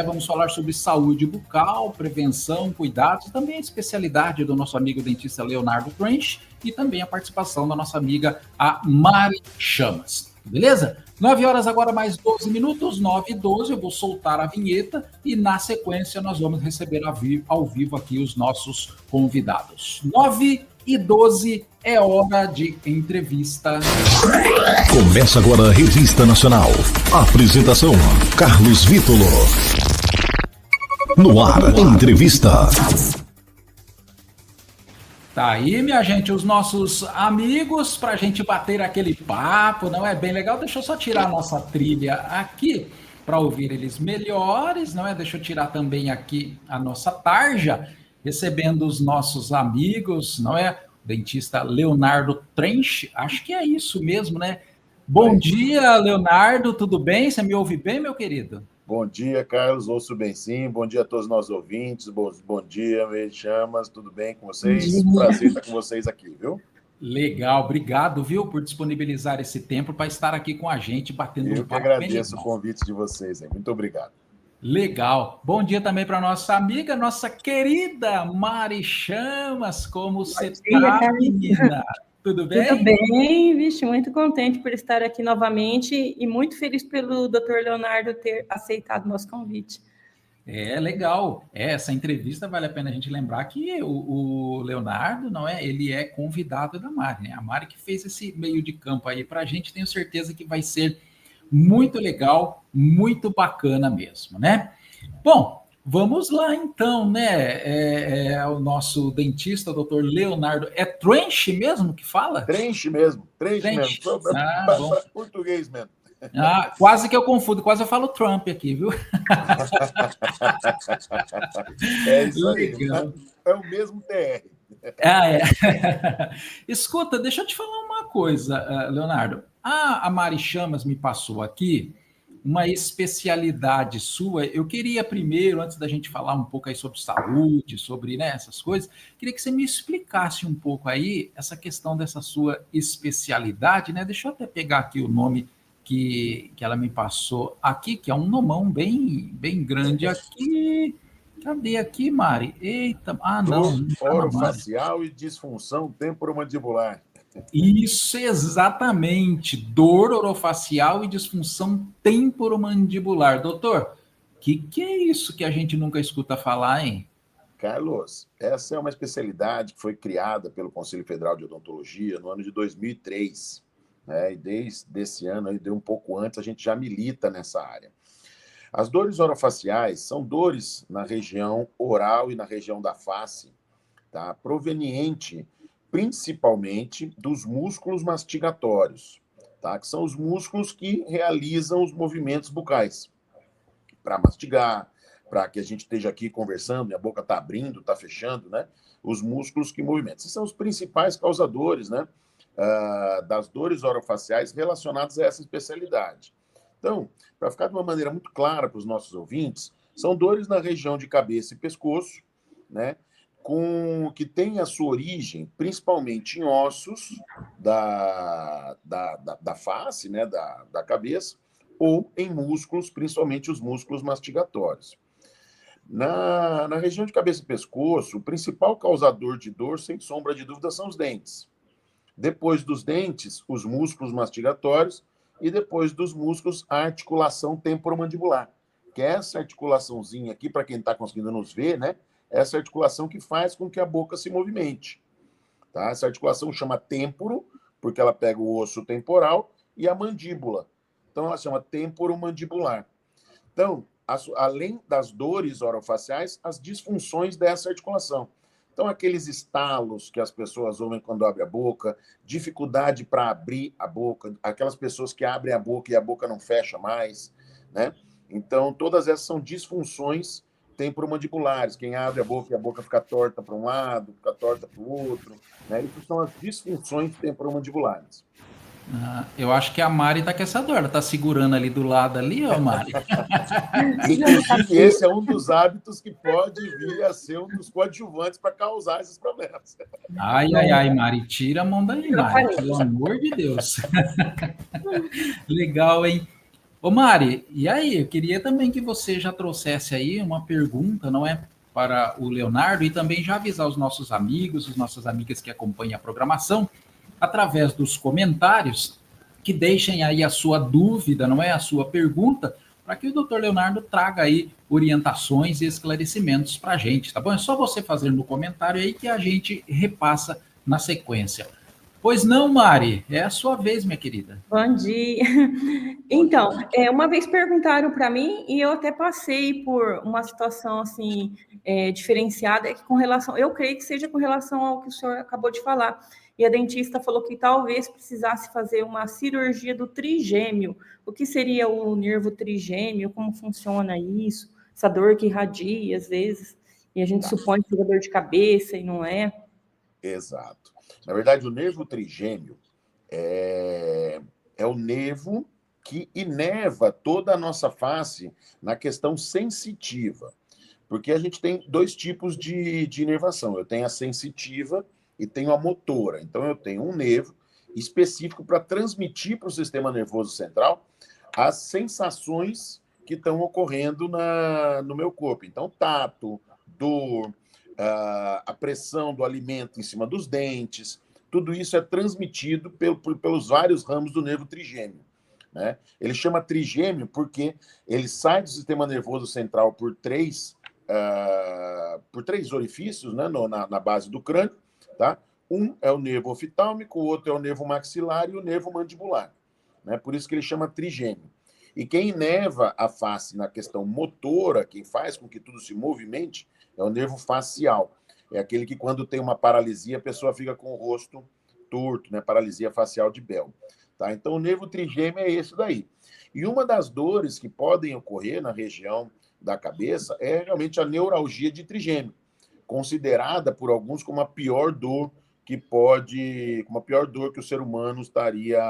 Vamos falar sobre saúde bucal, prevenção, cuidados, também a especialidade do nosso amigo dentista Leonardo Trench e também a participação da nossa amiga, a Mari Chamas. Beleza? 9 horas agora, mais 12 minutos, 9h12, eu vou soltar a vinheta e na sequência nós vamos receber ao vivo aqui os nossos convidados. 9h12 é hora de entrevista. Começa agora a Revista Nacional. Apresentação, Carlos Vítolo. No ar, entrevista. Tá aí, minha gente, os nossos amigos, para a gente bater aquele papo, não é bem legal? Deixa eu só tirar a nossa trilha aqui, para ouvir eles melhores, não é? Deixa eu tirar também aqui a nossa tarja, recebendo os nossos amigos, não é? O dentista Leonardo Trench, acho que é isso mesmo, né? Bom dia, Leonardo, tudo bem? Você me ouve bem, meu querido? Bom dia, Carlos, ouço bem sim. Bom dia a todos os nossos ouvintes. Bom dia, Mari Chamas, tudo bem com vocês? Prazer estar com vocês aqui, viu? Legal, obrigado, viu, por disponibilizar esse tempo para estar aqui com a gente, batendo um papo. Eu que agradeço o convite de vocês, hein? Muito obrigado. Legal. Bom dia também para nossa amiga, nossa querida Mari Chamas. Como você está, menina? Tudo bem? Tudo bem, vixe, muito contente por estar aqui novamente e muito feliz pelo Dr. Leonardo ter aceitado o nosso convite. Legal. Essa entrevista vale a pena a gente lembrar que o Leonardo, não é? Ele é convidado da Mari, né? A Mari que fez esse meio de campo aí para a gente, tenho certeza que vai ser muito legal, muito bacana mesmo, né? Bom, vamos lá então, né? O nosso dentista, o doutor Leonardo, é Trench mesmo que fala? Trench mesmo. Bom. Português mesmo. Quase que eu confundo, quase eu falo Trump aqui, viu? É isso aí, é o mesmo TR. Escuta, deixa eu te falar uma coisa, Leonardo. A Mari Chamas me passou aqui uma especialidade sua. Eu queria primeiro, antes da gente falar um pouco aí sobre saúde, sobre, né, essas coisas, queria que você me explicasse um pouco aí essa questão dessa sua especialidade, né? Deixa eu até pegar aqui o nome que ela me passou aqui, que é um nomão bem grande aqui. Cadê aqui, Mari? Eita, não. Orofacial e disfunção temporomandibular. Isso, exatamente. Dor orofacial e disfunção temporomandibular. Doutor, que é isso que a gente nunca escuta falar, hein? Carlos, essa é uma especialidade que foi criada pelo Conselho Federal de Odontologia no ano de 2003. Né? E desde esse ano, aí, um pouco antes, a gente já milita nessa área. As dores orofaciais são dores na região oral e na região da face, tá? Proveniente principalmente dos músculos mastigatórios, tá? Que são os músculos que realizam os movimentos bucais para mastigar, para que a gente esteja aqui conversando e a boca está abrindo, está fechando, né? Os músculos que movimentam. Esses são os principais causadores, né? Das dores orofaciais relacionadas a essa especialidade. Então, para ficar de uma maneira muito clara para os nossos ouvintes, são dores na região de cabeça e pescoço, né? Que tem a sua origem principalmente em ossos da face, né? da cabeça, ou em músculos, principalmente os músculos mastigatórios. Na região de cabeça e pescoço, o principal causador de dor, sem sombra de dúvida, são os dentes. Depois dos dentes, os músculos mastigatórios, e depois dos músculos, a articulação temporomandibular, que é essa articulaçãozinha aqui, para quem está conseguindo nos ver, né? Essa articulação que faz com que a boca se movimente. Tá? Essa articulação chama temporo, porque ela pega o osso temporal, e a mandíbula. Então, ela chama temporomandibular. Então, além das dores orofaciais, as disfunções dessa articulação. Então, aqueles estalos que as pessoas ouvem quando abrem a boca, dificuldade para abrir a boca, aquelas pessoas que abrem a boca e a boca não fecha mais, né? Então, todas essas são disfunções temporomandibulares. Quem abre a boca e a boca fica torta para um lado, fica torta para o outro, né? Isso são as disfunções temporomandibulares. Eu acho que a Mari está com essa dor. Ela está segurando ali do lado ali, ó, Mari. Inclusive, esse é um dos hábitos que pode vir a ser um dos coadjuvantes para causar esses problemas. Ai, Mari, tira a mão daí, Mari, pelo amor de Deus. Legal, hein? Ô Mari, e aí? Eu queria também que você já trouxesse aí uma pergunta, não é? Para o Leonardo e também já avisar os nossos amigos, as nossas amigas que acompanham a programação, através dos comentários, que deixem aí a sua dúvida, não é? A sua pergunta, para que o doutor Leonardo traga aí orientações e esclarecimentos para a gente, tá bom? É só você fazer no comentário aí que a gente repassa na sequência. Pois não, Mari, é a sua vez, minha querida. Bom dia. Então, uma vez perguntaram para mim e eu até passei por uma situação assim diferenciada com relação, eu creio que seja com relação ao que o senhor acabou de falar. E a dentista falou que talvez precisasse fazer uma cirurgia do trigêmeo. O que seria o nervo trigêmeo? Como funciona isso? Essa dor que irradia às vezes e a gente supõe que é dor de cabeça e não é. Exato. Na verdade, o nervo trigêmeo é o nervo que inerva toda a nossa face na questão sensitiva. Porque a gente tem dois tipos de inervação. Eu tenho a sensitiva e tenho a motora. Então, eu tenho um nervo específico para transmitir para o sistema nervoso central as sensações que estão ocorrendo no meu corpo. Então, tato, dor, a pressão do alimento em cima dos dentes, tudo isso é transmitido pelos vários ramos do nervo trigêmeo. Né? Ele chama trigêmeo porque ele sai do sistema nervoso central por três orifícios, né, na base do crânio. Tá? Um é o nervo oftalmico, o outro é o nervo maxilar e o nervo mandibular. Né? Por isso que ele chama trigêmeo. E quem inerva a face na questão motora, quem faz com que tudo se movimente, é o nervo facial. É aquele que, quando tem uma paralisia, a pessoa fica com o rosto torto, né? Paralisia facial de Bell. Tá? Então, o nervo trigêmeo é esse daí. E uma das dores que podem ocorrer na região da cabeça é realmente a neuralgia de trigêmeo, considerada por alguns como a pior dor que o ser humano estaria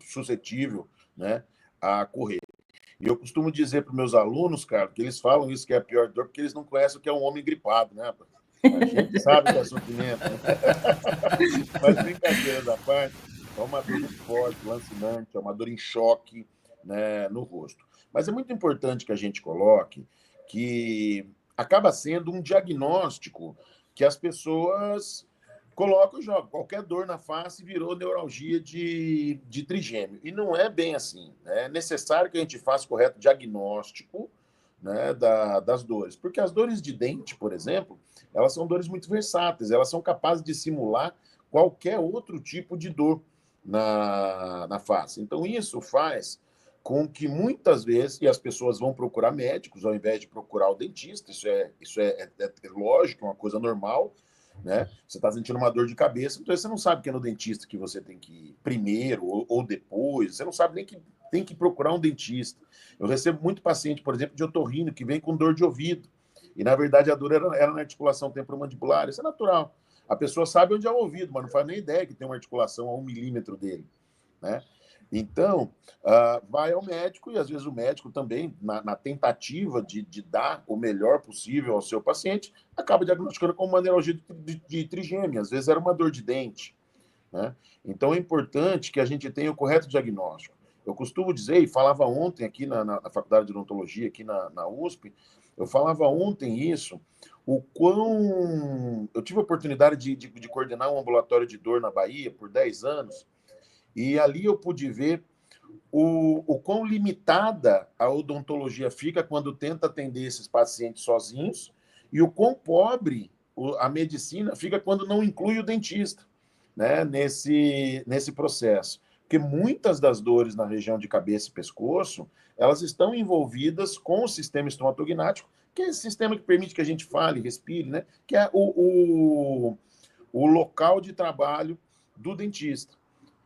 suscetível, né, a correr. E eu costumo dizer para os meus alunos, cara, que eles falam isso que é a pior dor porque eles não conhecem o que é um homem gripado, né? A gente sabe que é sofrimento, né? Mas brincadeiras à parte, é uma dor muito forte, lancinante, é uma dor em choque, né, no rosto. Mas é muito importante que a gente coloque que acaba sendo um diagnóstico que as pessoas colocam e jogam. Qualquer dor na face virou neuralgia de trigêmeo. E não é bem assim. Né? É necessário que a gente faça o correto diagnóstico, né, das dores. Porque as dores de dente, por exemplo, elas são dores muito versáteis. Elas são capazes de simular qualquer outro tipo de dor na face. Então, isso faz com que muitas vezes as pessoas vão procurar médicos ao invés de procurar o dentista. Isso é lógico, é uma coisa normal. Né? Você está sentindo uma dor de cabeça, então você não sabe que é no dentista que você tem que ir primeiro ou depois, você não sabe nem que tem que procurar um dentista. Eu recebo muito paciente, por exemplo, de otorrino, que vem com dor de ouvido, e na verdade a dor era na articulação temporomandibular, isso é natural. A pessoa sabe onde é o ouvido, mas não faz nem ideia que tem uma articulação a 1 milímetro dele. Né? Então, vai ao médico, e às vezes o médico também, na tentativa de dar o melhor possível ao seu paciente, acaba diagnosticando como uma neuralgia de trigêmeo, às vezes era uma dor de dente. Né? Então, é importante que a gente tenha o correto diagnóstico. Eu costumo dizer, e falava ontem aqui na Faculdade de Odontologia, aqui na USP, eu falava ontem isso, o quão... Eu tive a oportunidade de coordenar um ambulatório de dor na Bahia por 10 anos, e ali eu pude ver o quão limitada a odontologia fica quando tenta atender esses pacientes sozinhos e o quão pobre a medicina fica quando não inclui o dentista, né, nesse processo. Porque muitas das dores na região de cabeça e pescoço, elas estão envolvidas com o sistema estomatognático, que é esse sistema que permite que a gente fale, respire, né, que é o local de trabalho do dentista.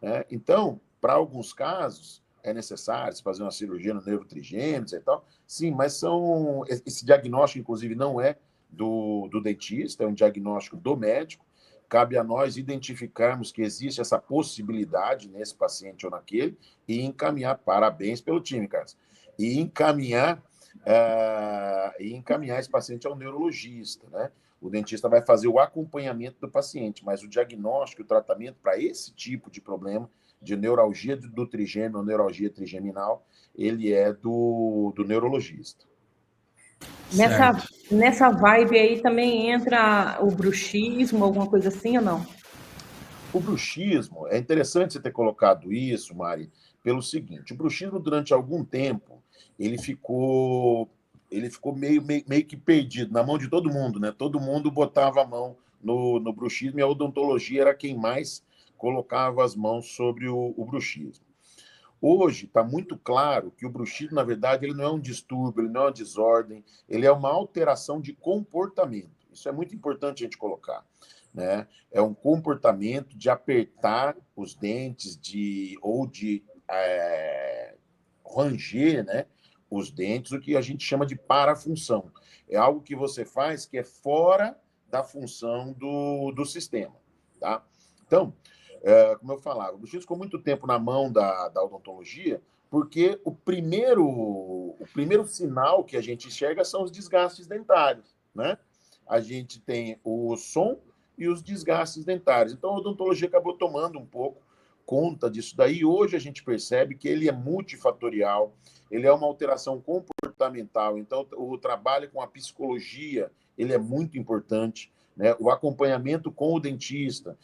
Né? Então, para alguns casos, é necessário se fazer uma cirurgia no nervo trigêmeo e tal. Sim, mas esse diagnóstico, inclusive, não é do dentista, é um diagnóstico do médico. Cabe a nós identificarmos que existe essa possibilidade nesse paciente ou naquele e encaminhar, parabéns pelo time, Carlos, e encaminhar esse paciente ao neurologista, né? O dentista vai fazer o acompanhamento do paciente, mas o diagnóstico e o tratamento para esse tipo de problema de neuralgia do trigêmeo, neuralgia trigeminal, ele é do neurologista. Nessa vibe aí também entra o bruxismo, alguma coisa assim ou não? O bruxismo, é interessante você ter colocado isso, Mari, pelo seguinte, o bruxismo durante algum tempo, ele ficou meio que perdido, na mão de todo mundo, né? Todo mundo botava a mão no bruxismo e a odontologia era quem mais colocava as mãos sobre o bruxismo. Hoje está muito claro que o bruxismo, na verdade, ele não é um distúrbio, ele não é uma desordem, ele é uma alteração de comportamento. Isso é muito importante a gente colocar, né? É um comportamento de apertar os dentes, ou de ranger, né, os dentes, o que a gente chama de parafunção. É algo que você faz que é fora da função do sistema, tá? Então, como eu falava, o bruxismo ficou muito tempo na mão da odontologia, porque o primeiro sinal que a gente enxerga são os desgastes dentários, né? A gente tem o som e os desgastes dentários. Então, a odontologia acabou tomando um pouco conta disso daí. Hoje a gente percebe que ele é multifatorial, ele é uma alteração comportamental. Então, o trabalho com a psicologia, ele é muito importante, né? O acompanhamento com o dentista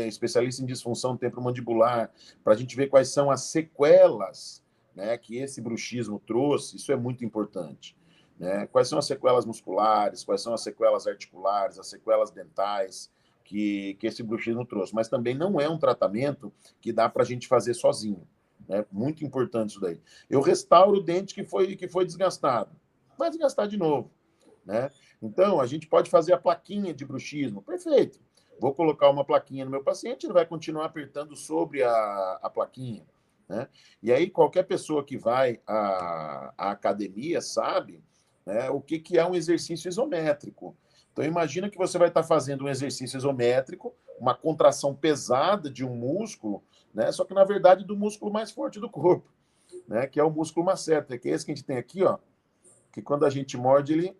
especialista em disfunção temporomandibular, para a gente ver quais são as sequelas, né, que esse bruxismo trouxe, isso é muito importante. Né? Quais são as sequelas musculares, quais são as sequelas articulares, as sequelas dentais que esse bruxismo trouxe. Mas também não é um tratamento que dá para a gente fazer sozinho. Né? Muito importante isso daí. Eu restauro o dente que foi desgastado. Vai desgastar de novo. Né? Então, a gente pode fazer a plaquinha de bruxismo. Perfeito. Vou colocar uma plaquinha no meu paciente, ele vai continuar apertando sobre a plaquinha. Né? E aí, qualquer pessoa que vai à academia sabe, né, o que é um exercício isométrico. Então, imagina que você vai estar fazendo um exercício isométrico, uma contração pesada de um músculo, né, só que, na verdade, do músculo mais forte do corpo, né, que é o músculo masseter, que é esse que a gente tem aqui, ó, que quando a gente morde, ele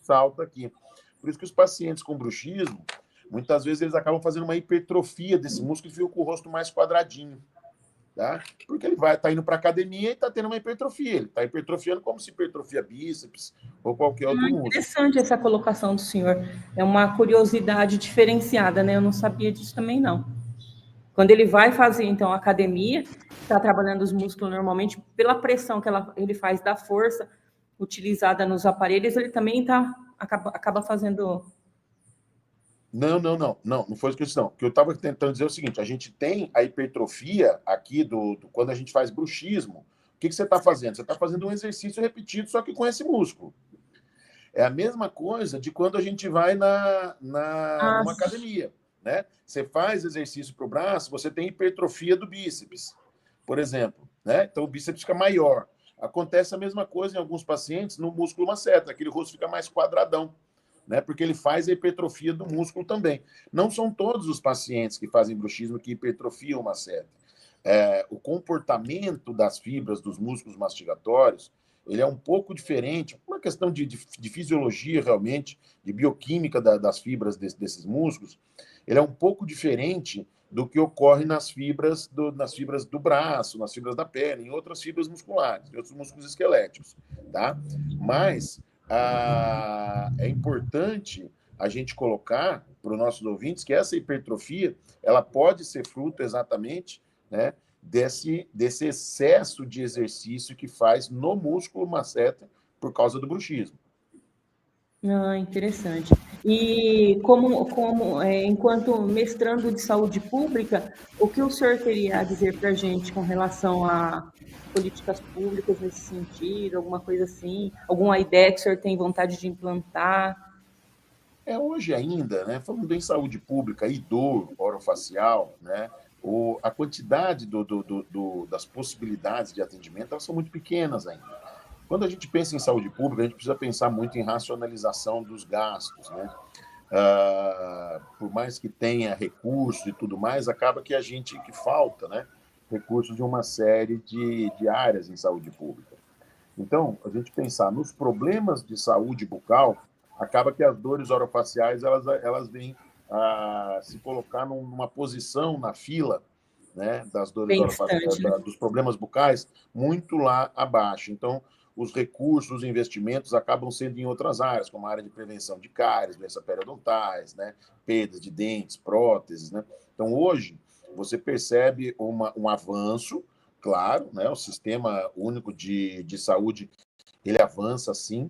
salta aqui. Por isso que os pacientes com bruxismo, muitas vezes eles acabam fazendo uma hipertrofia desse músculo e ficam com o rosto mais quadradinho. Tá? Porque ele vai estar indo para a academia e está tendo uma hipertrofia. Ele está hipertrofiando como se hipertrofia bíceps ou qualquer outro músculo. Interessante essa colocação do senhor. É uma curiosidade diferenciada, né? Eu não sabia disso também, não. Quando ele vai fazer, então, academia, está trabalhando os músculos normalmente, pela pressão que ele faz da força utilizada nos aparelhos, ele também acaba fazendo... Não foi isso que eu disse, não. O que eu estava tentando dizer é o seguinte, a gente tem a hipertrofia aqui quando a gente faz bruxismo. O que você está fazendo? Você está fazendo um exercício repetido, só que com esse músculo. É a mesma coisa de quando a gente vai numa academia. Né? Você faz exercício para o braço, você tem hipertrofia do bíceps, por exemplo. Né? Então, o bíceps fica maior. Acontece a mesma coisa em alguns pacientes no músculo masseter, aquele rosto fica mais quadradão. Né, porque ele faz a hipertrofia do músculo também. Não são todos os pacientes que fazem bruxismo que hipertrofiam o masseter. O comportamento das fibras dos músculos mastigatórios, ele é um pouco diferente, uma questão de fisiologia realmente, de bioquímica das fibras desses músculos, ele é um pouco diferente do que ocorre nas fibras do braço, nas fibras da perna, em outras fibras musculares, em outros músculos esqueléticos. Tá? Mas... é importante a gente colocar para os nossos ouvintes que essa hipertrofia ela pode ser fruto exatamente, né, desse excesso de exercício que faz no músculo masseter por causa do bruxismo. Interessante. E enquanto mestrando de saúde pública, o que o senhor teria a dizer para a gente com relação a políticas públicas nesse sentido, alguma coisa assim, alguma ideia que o senhor tem vontade de implantar? Hoje ainda, né, falando em saúde pública e dor orofacial, né, a quantidade das possibilidades de atendimento elas são muito pequenas ainda. Quando a gente pensa em saúde pública, a gente precisa pensar muito em racionalização dos gastos, né? Por mais que tenha recursos e tudo mais, acaba que falta, né, recursos de uma série de áreas em saúde pública. Então, a gente pensar nos problemas de saúde bucal, acaba que as dores orofaciais elas vêm se colocar numa posição na fila né, das dores Bem orofaciais, distante, né? dos problemas bucais, muito lá abaixo. Então, os recursos, os investimentos acabam sendo em outras áreas, como a área de prevenção de cáries, doenças periodontais, né, perda de dentes, próteses, né? Então, hoje, você percebe um avanço, claro, né? O Sistema Único de Saúde, ele avança, sim,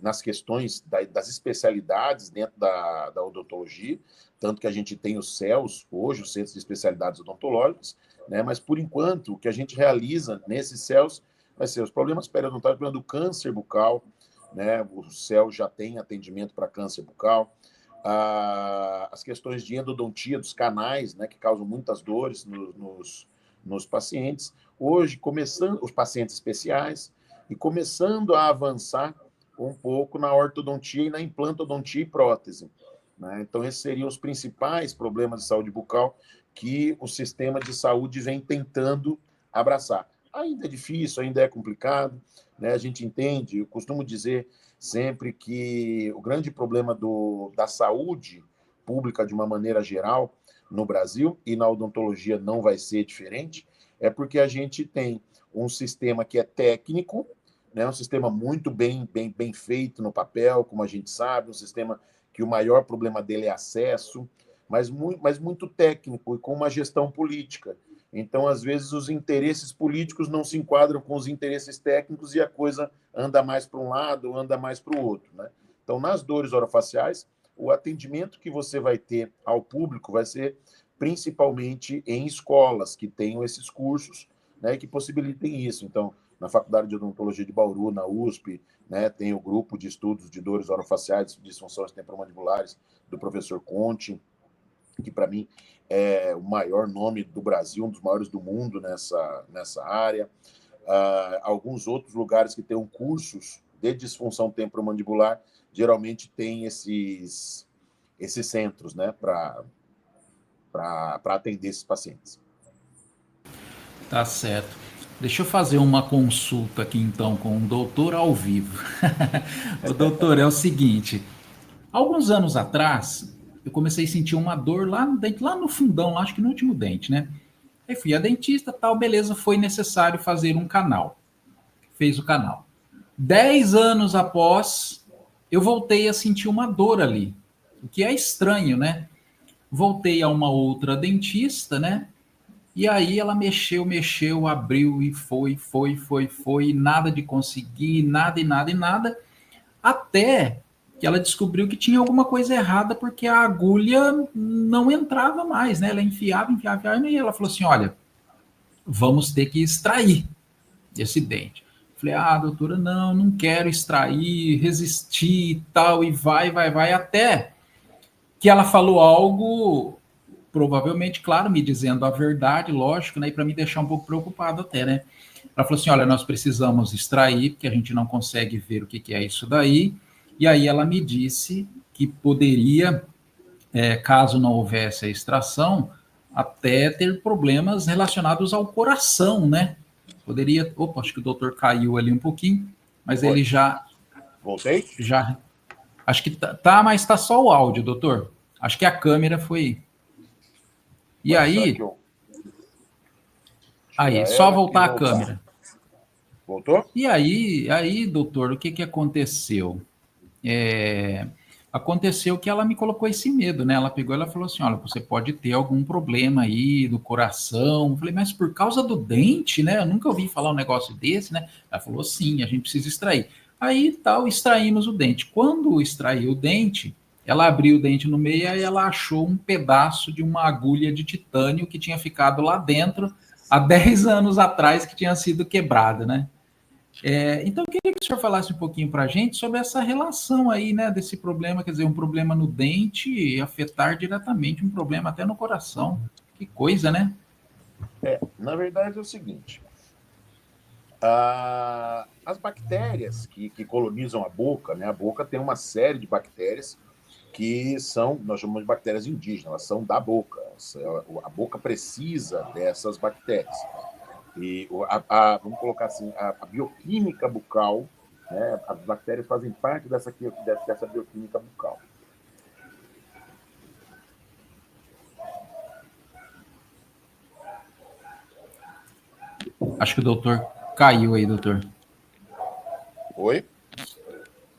nas questões das especialidades dentro da odontologia, tanto que a gente tem os CELS, hoje, os Centros de Especialidades Odontológicas, né? Mas, por enquanto, o que a gente realiza nesses CELS vai ser os problemas periodontais, o problema do câncer bucal, né? O CEL já tem atendimento para câncer bucal, as questões de endodontia dos canais, né? Que causam muitas dores nos pacientes. Hoje, começando os pacientes especiais, e começando a avançar um pouco na ortodontia e na implantodontia e prótese, né? Então, esses seriam os principais problemas de saúde bucal que o sistema de saúde vem tentando abraçar. Ainda é difícil, ainda é complicado, né? A gente entende, eu costumo dizer sempre que o grande problema da saúde pública, de uma maneira geral, no Brasil, e na odontologia não vai ser diferente, é porque a gente tem um sistema que é técnico, né? Um sistema muito bem feito no papel, como a gente sabe, um sistema que o maior problema dele é acesso, mas muito técnico e com uma gestão política. Então, às vezes, os interesses políticos não se enquadram com os interesses técnicos e a coisa anda mais para um lado, anda mais para o outro, né? Então, nas dores orofaciais, o atendimento que você vai ter ao público vai ser principalmente em escolas que tenham esses cursos, né, que possibilitem isso. Então, na Faculdade de Odontologia de Bauru, na USP, né, tem o grupo de estudos de dores orofaciais, disfunções temporomandibulares, do professor Conte, que para mim é o maior nome do Brasil, um dos maiores do mundo nessa área. Alguns outros lugares que tenham cursos de disfunção temporomandibular, geralmente tem esses centros, né, para atender esses pacientes. Tá certo. Deixa eu fazer uma consulta aqui então com o doutor ao vivo. O doutor, é o seguinte, alguns anos atrás, eu comecei a sentir uma dor lá no dente, lá no fundão, lá, acho que no último dente, né? Aí fui a dentista, tal, beleza, foi necessário fazer um canal. Fez o canal. 10 anos após, eu voltei a sentir uma dor ali, o que é estranho, né? Voltei a uma outra dentista, né? E aí ela mexeu, abriu e foi, e nada de conseguir, nada e nada e nada, até que ela descobriu que tinha alguma coisa errada porque a agulha não entrava mais, né? Ela enfiava, e ela falou assim, olha, vamos ter que extrair esse dente. Falei, doutora, não quero extrair, resistir e tal, e vai, até que ela falou algo, provavelmente, claro, me dizendo a verdade, lógico, né, e para me deixar um pouco preocupado até, né. Ela falou assim, olha, nós precisamos extrair, porque a gente não consegue ver o que é isso daí, e aí ela me disse que poderia, caso não houvesse a extração, até ter problemas relacionados ao coração, né? Poderia. Opa, acho que o doutor caiu ali um pouquinho, mas ele já. Voltei? Já. Acho que tá, mas está só o áudio, doutor. Acho que a câmera foi. E Mas será que aí. eu... Aí, Tira só ela e voltar a voltar. câmera. Voltou? E aí, doutor, o que aconteceu? Aconteceu que ela me colocou esse medo, né? Ela pegou e ela falou assim: olha, você pode ter algum problema aí do coração. Eu falei, mas por causa do dente, né? Eu nunca ouvi falar um negócio desse, né? Ela falou, sim, a gente precisa extrair. Aí tal, extraímos o dente. Quando extraiu o dente, ela abriu o dente no meio e aí ela achou um pedaço de uma agulha de titânio que tinha ficado lá dentro há 10 anos atrás, que tinha sido quebrada, né? Então, eu queria que o senhor falasse um pouquinho para a gente sobre essa relação aí, né, desse problema, quer dizer, um problema no dente e afetar diretamente um problema até no coração. Que coisa, né? Na verdade é o seguinte, as bactérias que colonizam a boca, né, a boca tem uma série de bactérias que nós chamamos de bactérias indígenas, elas são da boca, a boca precisa dessas bactérias. E vamos colocar assim, a bioquímica bucal, né, as bactérias fazem parte dessa bioquímica bucal. Acho que o doutor caiu aí, doutor. Oi?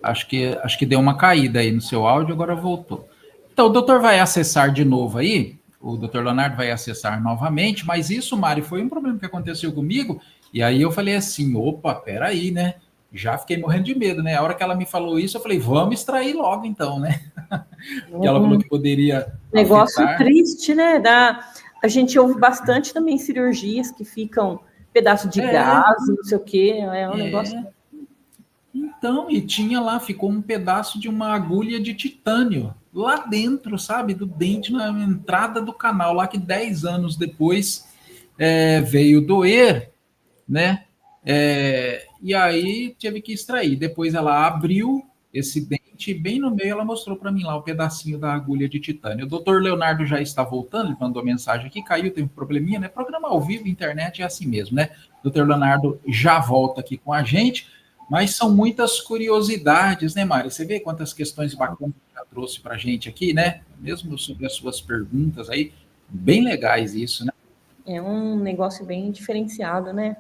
Acho que deu uma caída aí no seu áudio, agora voltou. Então, o doutor vai acessar de novo aí, o doutor Leonardo vai acessar novamente, mas isso, Mari, foi um problema que aconteceu comigo, e aí eu falei assim, opa, peraí, né? Já fiquei morrendo de medo, né? A hora que ela me falou isso, eu falei, vamos extrair logo então, né? Que ela falou que poderia Negócio afetar. triste, né? A gente ouve bastante também cirurgias que ficam pedaço de É, gás, não sei o quê. É um negócio. é. Então, e tinha lá, ficou um pedaço de uma agulha de titânio lá dentro, sabe, do dente, na entrada do canal, lá que 10 anos depois veio doer, né? E aí teve que extrair. Depois ela abriu esse dente e bem no meio ela mostrou para mim lá o pedacinho da agulha de titânio. O doutor Leonardo já está voltando, ele mandou mensagem aqui, caiu, tem um probleminha, né? Programa ao vivo, internet é assim mesmo, né? O doutor Leonardo já volta aqui com a gente. Mas são muitas curiosidades, né, Mari? Você vê quantas questões bacanas que já trouxe para a gente aqui, né? Mesmo sobre as suas perguntas aí, bem legais isso, né? É um negócio bem diferenciado, né?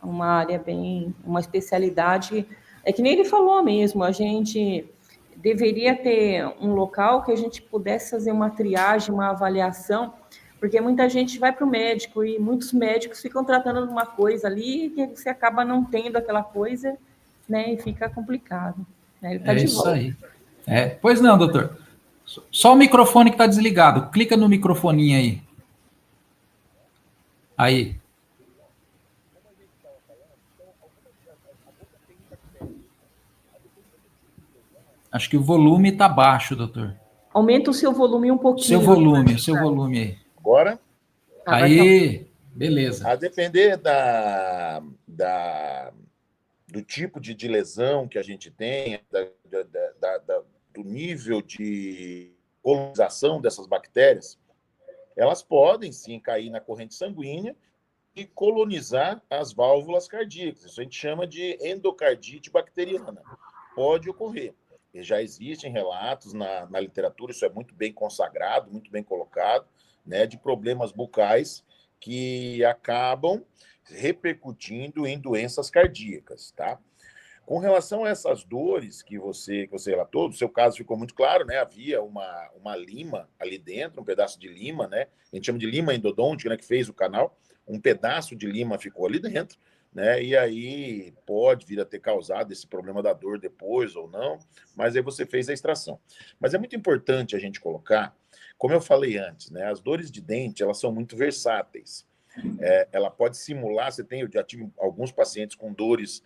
Uma área bem, uma especialidade. É que nem ele falou mesmo, a gente deveria ter um local que a gente pudesse fazer uma triagem, uma avaliação, porque muita gente vai para o médico e muitos médicos ficam tratando de uma coisa ali que você acaba não tendo aquela coisa, né? E fica complicado. Né? Ele está É de isso volta. aí. Pois não, doutor. Só o microfone que está desligado. Clica no microfoninho aí. Aí. Acho que o volume está baixo, doutor. Aumenta o seu volume um pouquinho. Seu volume aí. Agora? Aí, beleza. A depender do tipo de lesão que a gente tem, do nível de colonização dessas bactérias, elas podem sim cair na corrente sanguínea e colonizar as válvulas cardíacas. Isso a gente chama de endocardite bacteriana. Pode ocorrer. E já existem relatos na literatura, isso é muito bem consagrado, muito bem colocado, né, de problemas bucais que acabam repercutindo em doenças cardíacas, tá? Com relação a essas dores que você relatou, no seu caso ficou muito claro, né? Havia uma lima ali dentro, um pedaço de lima, né? A gente chama de lima endodôntica, né? Que fez o canal. Um pedaço de lima ficou ali dentro, né? E aí pode vir a ter causado esse problema da dor depois ou não, mas aí você fez a extração. Mas é muito importante a gente colocar, como eu falei antes, né? As dores de dente, elas são muito versáteis. Ela pode simular, eu já tive alguns pacientes com dores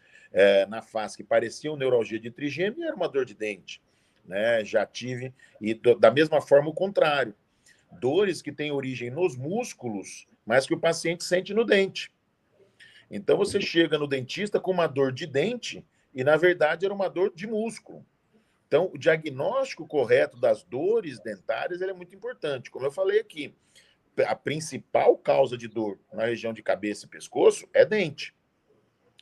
na face que pareciam neuralgia de trigêmeo e era uma dor de dente, né? Já tive, e da mesma forma o contrário, dores que têm origem nos músculos, mas que o paciente sente no dente. Então você chega no dentista com uma dor de dente e na verdade era uma dor de músculo. Então o diagnóstico correto das dores dentárias é muito importante. Como eu falei aqui, a principal causa de dor na região de cabeça e pescoço é dente.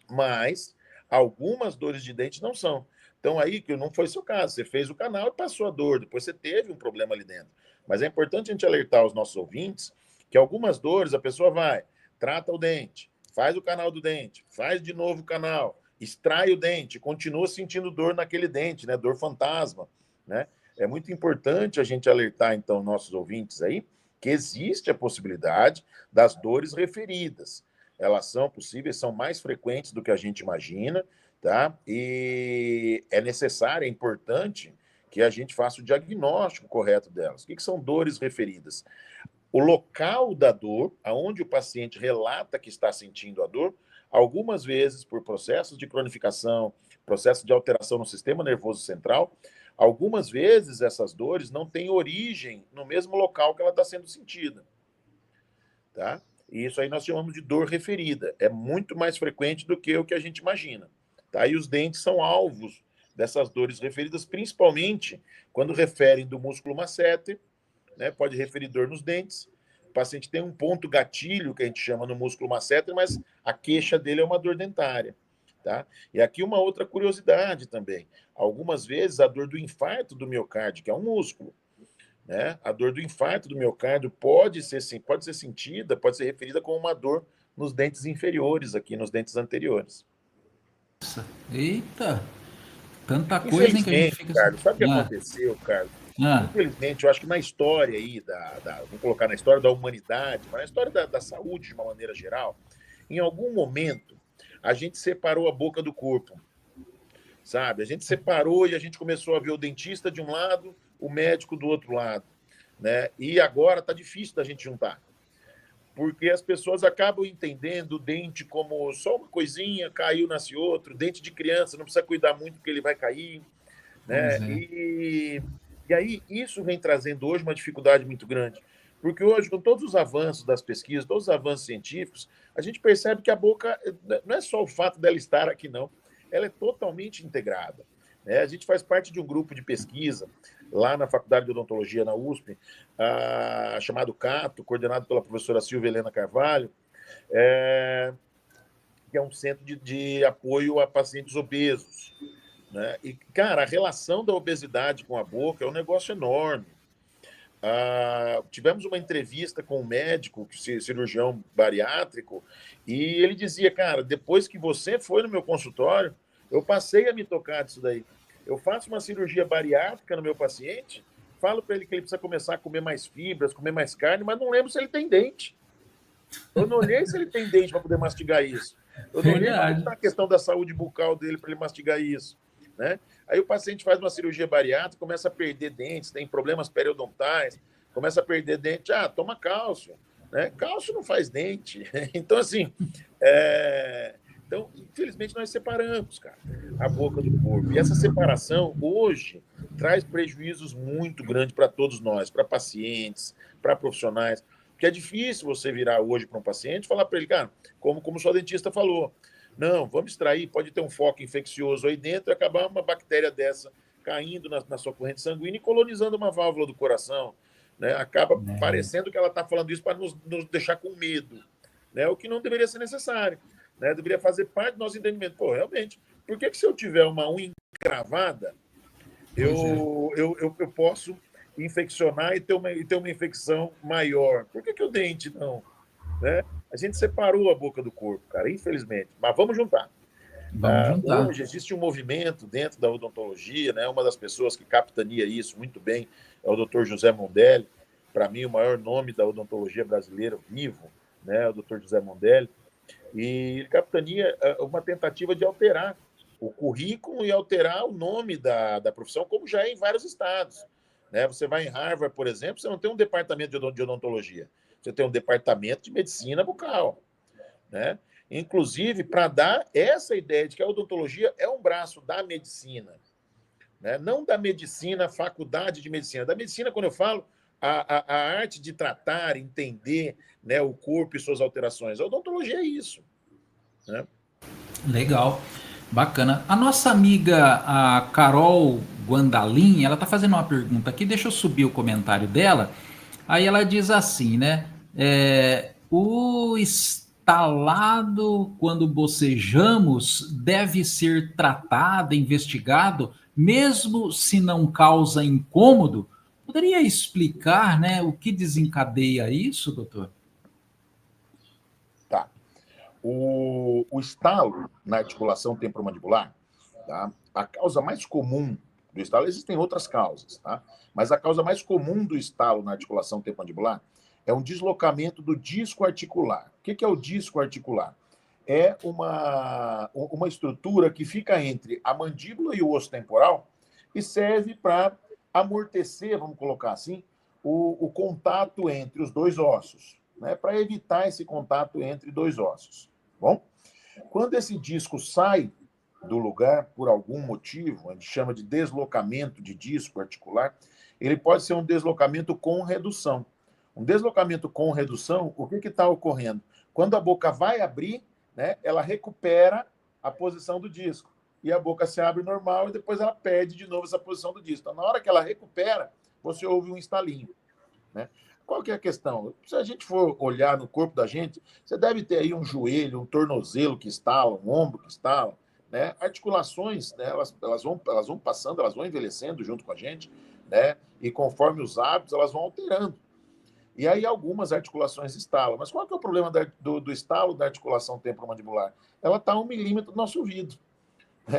Mas algumas dores de dente não são. Então, aí, que não foi seu caso, você fez o canal e passou a dor, depois você teve um problema ali dentro. Mas é importante a gente alertar os nossos ouvintes que algumas dores a pessoa vai, trata o dente, faz o canal do dente, faz de novo o canal, extrai o dente, continua sentindo dor naquele dente, né? Dor fantasma, né? É muito importante a gente alertar, então, nossos ouvintes aí, que existe a possibilidade das dores referidas. Elas são possíveis, são mais frequentes do que a gente imagina, tá? E é necessário, é importante que a gente faça o diagnóstico correto delas. O que são dores referidas? O local da dor, aonde o paciente relata que está sentindo a dor, algumas vezes por processos de cronificação, processos de alteração no sistema nervoso central, algumas vezes essas dores não têm origem no mesmo local que ela está sendo sentida, tá? E isso aí nós chamamos de dor referida. É muito mais frequente do que o que a gente imagina, tá? E os dentes são alvos dessas dores referidas, principalmente quando referem do músculo masseter, né? Pode referir dor nos dentes. O paciente tem um ponto gatilho, que a gente chama no músculo masseter, mas a queixa dele é uma dor dentária, tá? E aqui uma outra curiosidade também. Algumas vezes a dor do infarto do miocárdio, que é um músculo, né? A dor do infarto do miocárdio pode ser sentida, pode ser referida como uma dor nos dentes inferiores aqui, nos dentes anteriores. Eita, tanta coisa, hein, que a gente fica... Carlos, sabe o que aconteceu, Carlos? Infelizmente, eu acho que na história aí, vamos colocar na história da humanidade, mas na história da saúde de uma maneira geral, em algum momento, a gente separou a boca do corpo, sabe? A gente separou e a gente começou a ver o dentista de um lado, o médico do outro lado, né? E agora está difícil da gente juntar, porque as pessoas acabam entendendo o dente como só uma coisinha, caiu, nasce outro, dente de criança, não precisa cuidar muito porque ele vai cair, né? E aí isso vem trazendo hoje uma dificuldade muito grande, porque hoje, com todos os avanços das pesquisas, todos os avanços científicos, a gente percebe que a boca não é só o fato dela estar aqui, não, ela é totalmente integrada, né? A gente faz parte de um grupo de pesquisa lá na Faculdade de Odontologia, na USP, chamado CATO, coordenado pela professora Silvia Helena Carvalho, que é um centro de apoio a pacientes obesos, né? E, cara, a relação da obesidade com a boca é um negócio enorme. Tivemos uma entrevista com um médico, cirurgião bariátrico, e ele dizia, cara, depois que você foi no meu consultório, eu passei a me tocar disso daí. Eu faço uma cirurgia bariátrica no meu paciente, falo para ele que ele precisa começar a comer mais fibras, comer mais carne, mas não lembro se ele tem dente. Eu não olhei se ele tem dente para poder mastigar isso. Eu não olhei como está a questão da saúde bucal dele para ele mastigar isso, né? Aí o paciente faz uma cirurgia bariátrica, começa a perder dentes, tem problemas periodontais, começa a perder dente, toma cálcio, né? Cálcio não faz dente. Então, assim, então, infelizmente, nós separamos, cara, a boca do corpo. E essa separação, hoje, traz prejuízos muito grandes para todos nós, para pacientes, para profissionais, porque é difícil você virar hoje para um paciente e falar para ele, cara, como o sua dentista falou, não, vamos extrair, pode ter um foco infeccioso aí dentro e acabar uma bactéria dessa caindo na sua corrente sanguínea e colonizando uma válvula do coração, né? Acaba parecendo que ela está falando isso para nos deixar com medo, né? O que não deveria ser necessário, né? Deveria fazer parte do nosso entendimento. Pô, realmente, por que se eu tiver uma unha encravada, eu posso infeccionar e ter uma infecção maior? Por que o dente não? Né? A gente separou a boca do corpo, cara, infelizmente. Mas vamos juntar. Hoje existe um movimento dentro da odontologia, né? Uma das pessoas que capitania isso muito bem é o Dr. José Mondelli, para mim o maior nome da odontologia brasileira vivo, né? O Dr. José Mondelli, e ele capitania uma tentativa de alterar o currículo e alterar o nome da profissão, como já é em vários estados, né? Você vai em Harvard, por exemplo, você não tem um departamento de odontologia, você tem um departamento de medicina bucal, né? Inclusive, para dar essa ideia de que a odontologia é um braço da medicina, né? Não da medicina, faculdade de medicina. Da medicina, quando eu falo, a arte de tratar, entender, né, o corpo e suas alterações. A odontologia é isso, né? Legal, bacana. A nossa amiga, a Carol Guandalin, ela está fazendo uma pergunta aqui, deixa eu subir o comentário dela. Aí ela diz assim, né? O estalado, quando bocejamos, deve ser tratado, investigado, mesmo se não causa incômodo? Poderia explicar, né, o que desencadeia isso, doutor? Tá. O estalo na articulação temporomandibular, tá? A causa mais comum do estalo, existem outras causas, tá? Mas a causa mais comum do estalo na articulação temporomandibular é um deslocamento do disco articular. O que é o disco articular? É uma estrutura que fica entre a mandíbula e o osso temporal e serve para amortecer, vamos colocar assim, o contato entre os dois ossos, né? Para evitar esse contato entre dois ossos. Bom, quando esse disco sai do lugar por algum motivo, a gente chama de deslocamento de disco articular, ele pode ser um deslocamento com redução. Um deslocamento com redução, o que está ocorrendo? Quando a boca vai abrir, né, ela recupera a posição do disco. E a boca se abre normal e depois ela perde de novo essa posição do disco. Então, na hora que ela recupera, você ouve um estalinho, né? Qual que é a questão? Se a gente for olhar no corpo da gente, você deve ter aí um joelho, um tornozelo que estala, um ombro que estala, né? Articulações, né, elas vão passando, elas vão envelhecendo junto com a gente, né? E conforme os hábitos, elas vão alterando. E aí algumas articulações estalam. Mas qual que é o problema do estalo da articulação temporomandibular? Ela está a 1 milímetro do nosso ouvido.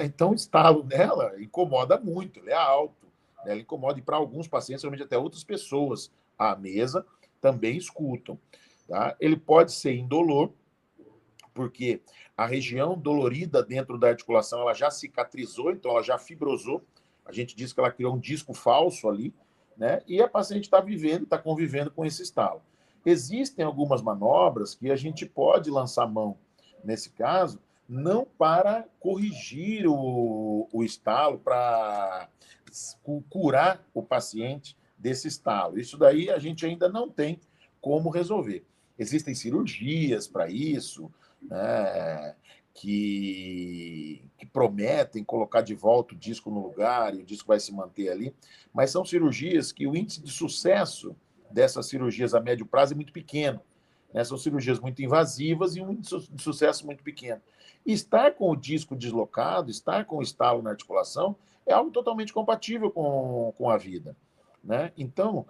Então, o estalo nela incomoda muito, ele é alto, né? Ele incomoda, e para alguns pacientes, realmente até outras pessoas à mesa também escutam. Tá? Ele pode ser indolor, porque a região dolorida dentro da articulação ela já cicatrizou, então ela já fibrosou. A gente diz que ela criou um disco falso ali, né? E a paciente está vivendo, está convivendo com esse estalo. Existem algumas manobras que a gente pode lançar mão, nesse caso, não para corrigir o estalo, para curar o paciente desse estalo. Isso daí a gente ainda não tem como resolver. Existem cirurgias para isso, né, que prometem colocar de volta o disco no lugar e o disco vai se manter ali, mas são cirurgias que o índice de sucesso dessas cirurgias a médio prazo é muito pequeno. Né? São cirurgias muito invasivas e um índice de sucesso muito pequeno. E estar com o disco deslocado, estar com o estalo na articulação, é algo totalmente compatível com a vida. Né? Então,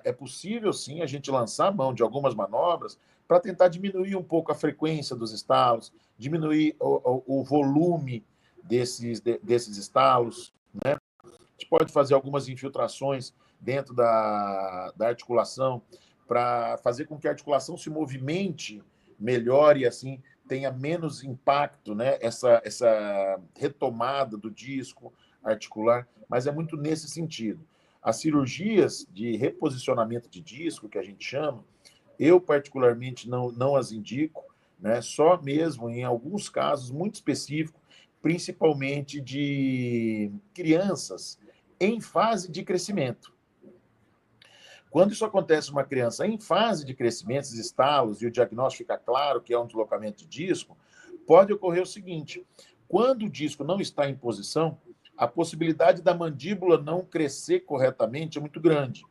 é possível, sim, a gente lançar a mão de algumas manobras para tentar diminuir um pouco a frequência dos estalos, diminuir o volume desses estalos. Né? A gente pode fazer algumas infiltrações dentro da articulação para fazer com que a articulação se movimente melhor e, assim, tenha menos impacto, né? Essa retomada do disco articular, mas é muito nesse sentido. As cirurgias de reposicionamento de disco, que a gente chama, eu particularmente não as indico, né? Só mesmo em alguns casos muito específicos, principalmente de crianças em fase de crescimento. Quando isso acontece uma criança em fase de crescimento, esses estalos, e o diagnóstico fica claro que é um deslocamento de disco, pode ocorrer o seguinte: quando o disco não está em posição, a possibilidade da mandíbula não crescer corretamente é muito grande.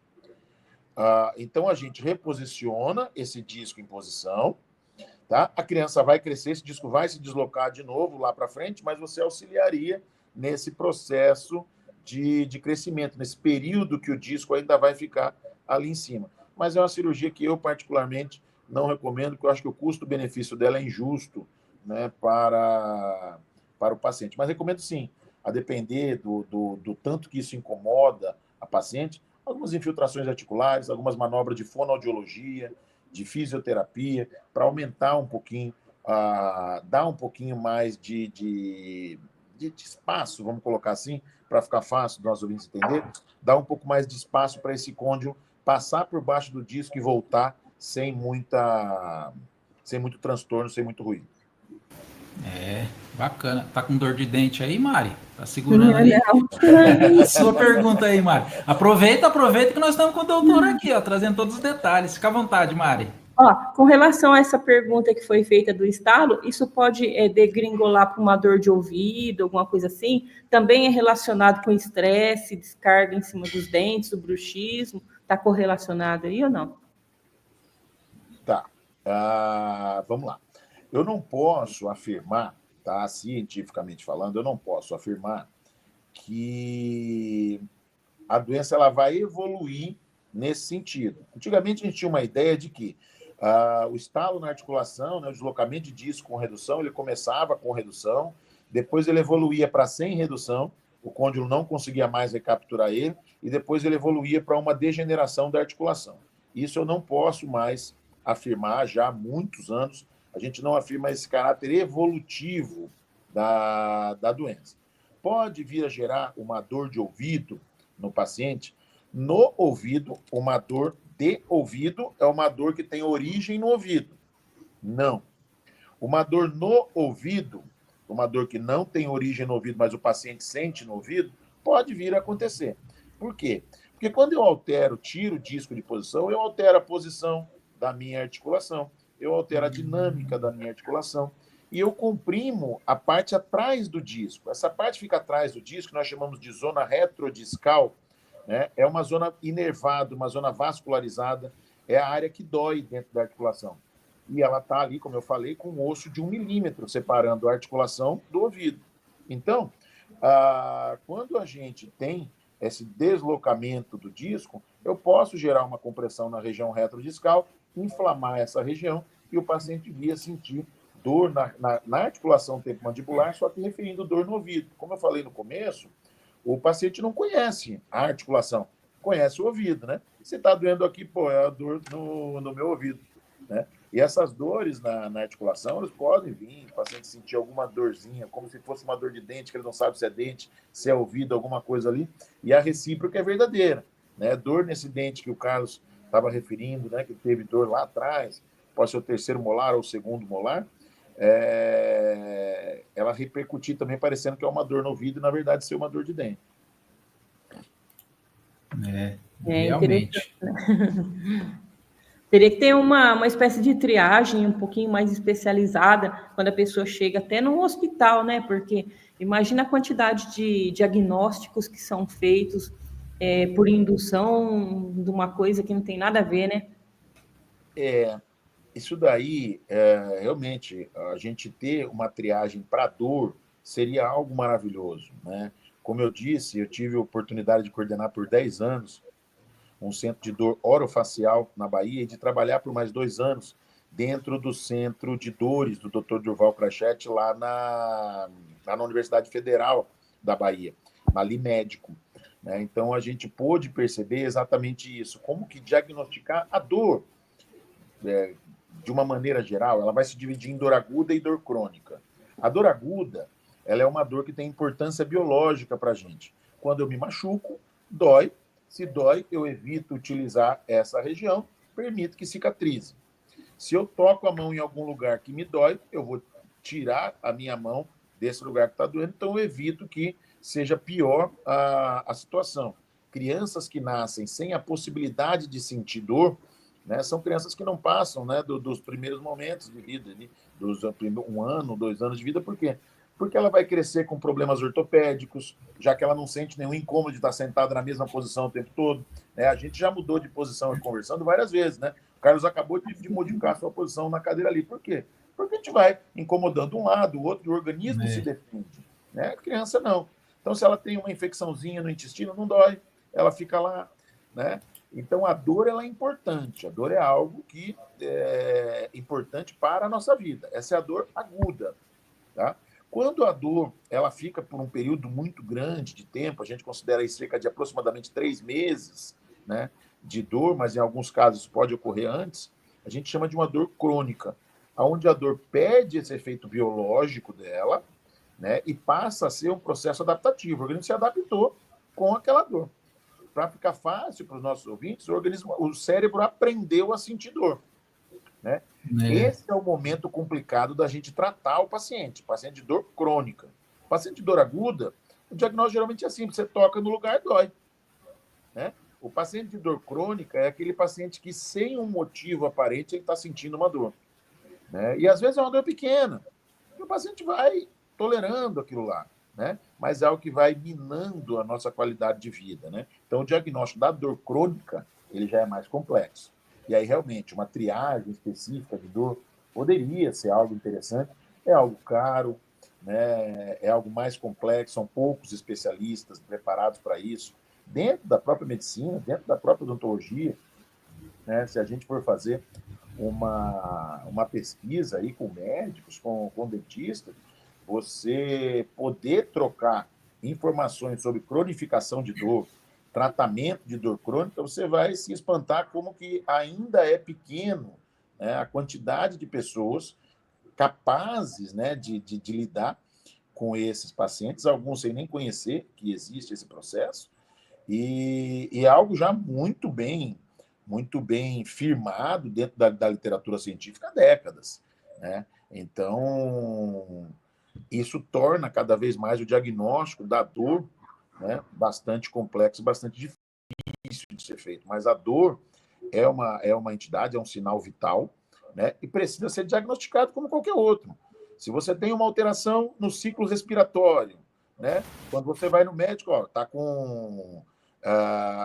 Então, a gente reposiciona esse disco em posição, tá? A criança vai crescer, esse disco vai se deslocar de novo lá para frente, mas você auxiliaria nesse processo de crescimento, nesse período que o disco ainda vai ficar ali em cima. Mas é uma cirurgia que eu, particularmente, não recomendo, porque eu acho que o custo-benefício dela é injusto, né, para o paciente. Mas recomendo, sim, a depender do tanto que isso incomoda a paciente, algumas infiltrações articulares, algumas manobras de fonoaudiologia, de fisioterapia, para aumentar um pouquinho, dar um pouquinho mais de espaço, vamos colocar assim, para ficar fácil dos nossos ouvintes entender, dar um pouco mais de espaço para esse côndilo passar por baixo do disco e voltar sem muito transtorno, sem muito ruído. Bacana. Tá com dor de dente aí, Mari? Tá segurando aí? Não. Sua pergunta aí, Mari. Aproveita que nós estamos com o doutor aqui, ó, trazendo todos os detalhes. Fica à vontade, Mari. Ó, com relação a essa pergunta que foi feita do estalo, isso pode degringolar para uma dor de ouvido, alguma coisa assim? Também é relacionado com estresse, descarga em cima dos dentes, o bruxismo? Está correlacionado aí ou não? Tá. Vamos lá. Eu não posso afirmar, tá? Cientificamente falando, eu não posso afirmar que a doença ela vai evoluir nesse sentido. Antigamente, a gente tinha uma ideia de que o estalo na articulação, né, o deslocamento de disco com redução, ele começava com redução, depois ele evoluía para sem redução, o côndilo não conseguia mais recapturar ele, e depois ele evoluía para uma degeneração da articulação. Isso eu não posso mais afirmar já há muitos anos, a gente não afirma esse caráter evolutivo da doença. Pode vir a gerar uma dor de ouvido no paciente. No ouvido, uma dor de ouvido é uma dor que tem origem no ouvido. Não. Uma dor no ouvido, uma dor que não tem origem no ouvido, mas o paciente sente no ouvido, pode vir a acontecer. Por quê? Porque quando eu tiro o disco de posição, eu altero a posição da minha articulação, eu altero a dinâmica da minha articulação e eu comprimo a parte atrás do disco. Essa parte fica atrás do disco, nós chamamos de zona retrodiscal, né? É uma zona inervada, uma zona vascularizada, é a área que dói dentro da articulação. E ela está ali, como eu falei, com um osso de 1 milímetro separando a articulação do ouvido. Então, quando a gente tem esse deslocamento do disco, eu posso gerar uma compressão na região retrodiscal, inflamar essa região e o paciente vir a sentir dor na articulação temporomandibular, só que referindo dor no ouvido. Como eu falei no começo, o paciente não conhece a articulação, conhece o ouvido, né? Se está doendo aqui, pô, é a dor no meu ouvido, né? E essas dores na articulação, elas podem vir, o paciente sentir alguma dorzinha, como se fosse uma dor de dente, que ele não sabe se é dente, se é ouvido, alguma coisa ali, e a recíproca é verdadeira, né? Dor nesse dente que o Carlos estava referindo, né? Que teve dor lá atrás, pode ser o terceiro molar ou o segundo molar, ela repercutir também parecendo que é uma dor no ouvido e, na verdade, ser uma dor de dente. Realmente. Teria que ter uma espécie de triagem um pouquinho mais especializada quando a pessoa chega até no hospital, né? Porque imagina a quantidade de diagnósticos que são feitos por indução de uma coisa que não tem nada a ver, né? Isso daí, realmente, a gente ter uma triagem para dor seria algo maravilhoso, né? Como eu disse, eu tive a oportunidade de coordenar por 10 anos um centro de dor orofacial na Bahia e de trabalhar por mais 2 anos dentro do centro de dores do Dr. Durval Crachete, lá na Universidade Federal da Bahia, ali médico, né? Então, a gente pôde perceber exatamente isso, como que diagnosticar a dor, de uma maneira geral, ela vai se dividir em dor aguda e dor crônica. A dor aguda, ela é uma dor que tem importância biológica para a gente. Quando eu me machuco, dói. Se dói, eu evito utilizar essa região, permito que cicatrize. Se eu toco a mão em algum lugar que me dói, eu vou tirar a minha mão desse lugar que está doendo, então eu evito que seja pior a situação. Crianças que nascem sem a possibilidade de sentir dor, né, são crianças que não passam, né, dos primeiros momentos de vida, dos 1 ano, 2 anos de vida. Por quê? Porque ela vai crescer com problemas ortopédicos, já que ela não sente nenhum incômodo de estar sentada na mesma posição o tempo todo, né? A gente já mudou de posição e conversando várias vezes, né? O Carlos acabou de modificar a sua posição na cadeira ali. Por quê? Porque a gente vai incomodando um lado, o outro, o organismo se defende, né? A criança não. Então, se ela tem uma infecçãozinha no intestino, não dói, ela fica lá, né? Então, a dor, ela é importante. A dor é algo que é importante para a nossa vida. Essa é a dor aguda, tá? Quando a dor ela fica por um período muito grande de tempo, a gente considera aí cerca de aproximadamente 3 meses, né, de dor, mas em alguns casos pode ocorrer antes, a gente chama de uma dor crônica, onde a dor perde esse efeito biológico dela, né, e passa a ser um processo adaptativo. O organismo se adaptou com aquela dor. Para ficar fácil para os nossos ouvintes, o cérebro aprendeu a sentir dor, né? Esse é o momento complicado da gente tratar o paciente de dor crônica. O paciente de dor aguda, o diagnóstico geralmente é simples, você toca no lugar, dói, né? O paciente de dor crônica é aquele paciente que, sem um motivo aparente, ele está sentindo uma dor, né? E às vezes é uma dor pequena, e o paciente vai tolerando aquilo lá, né? Mas é algo que vai minando a nossa qualidade de vida, né? Então, o diagnóstico da dor crônica, ele já é mais complexo. E aí, realmente, uma triagem específica de dor poderia ser algo interessante. É algo caro, né? É algo mais complexo, são poucos especialistas preparados para isso. Dentro da própria medicina, dentro da própria odontologia, né? Se a gente for fazer uma pesquisa aí com médicos, com dentistas, você poder trocar informações sobre cronificação de dor, tratamento de dor crônica, você vai se espantar como que ainda é pequeno, né, a quantidade de pessoas capazes, né, de lidar com esses pacientes, alguns sem nem conhecer que existe esse processo, e é algo já muito bem firmado dentro da literatura científica há décadas, né? Então, isso torna cada vez mais o diagnóstico da dor, né, bastante complexo, bastante difícil de ser feito. Mas a dor é uma entidade, é um sinal vital, né, e precisa ser diagnosticado como qualquer outro. Se você tem uma alteração no ciclo respiratório, né, quando você vai no médico, está com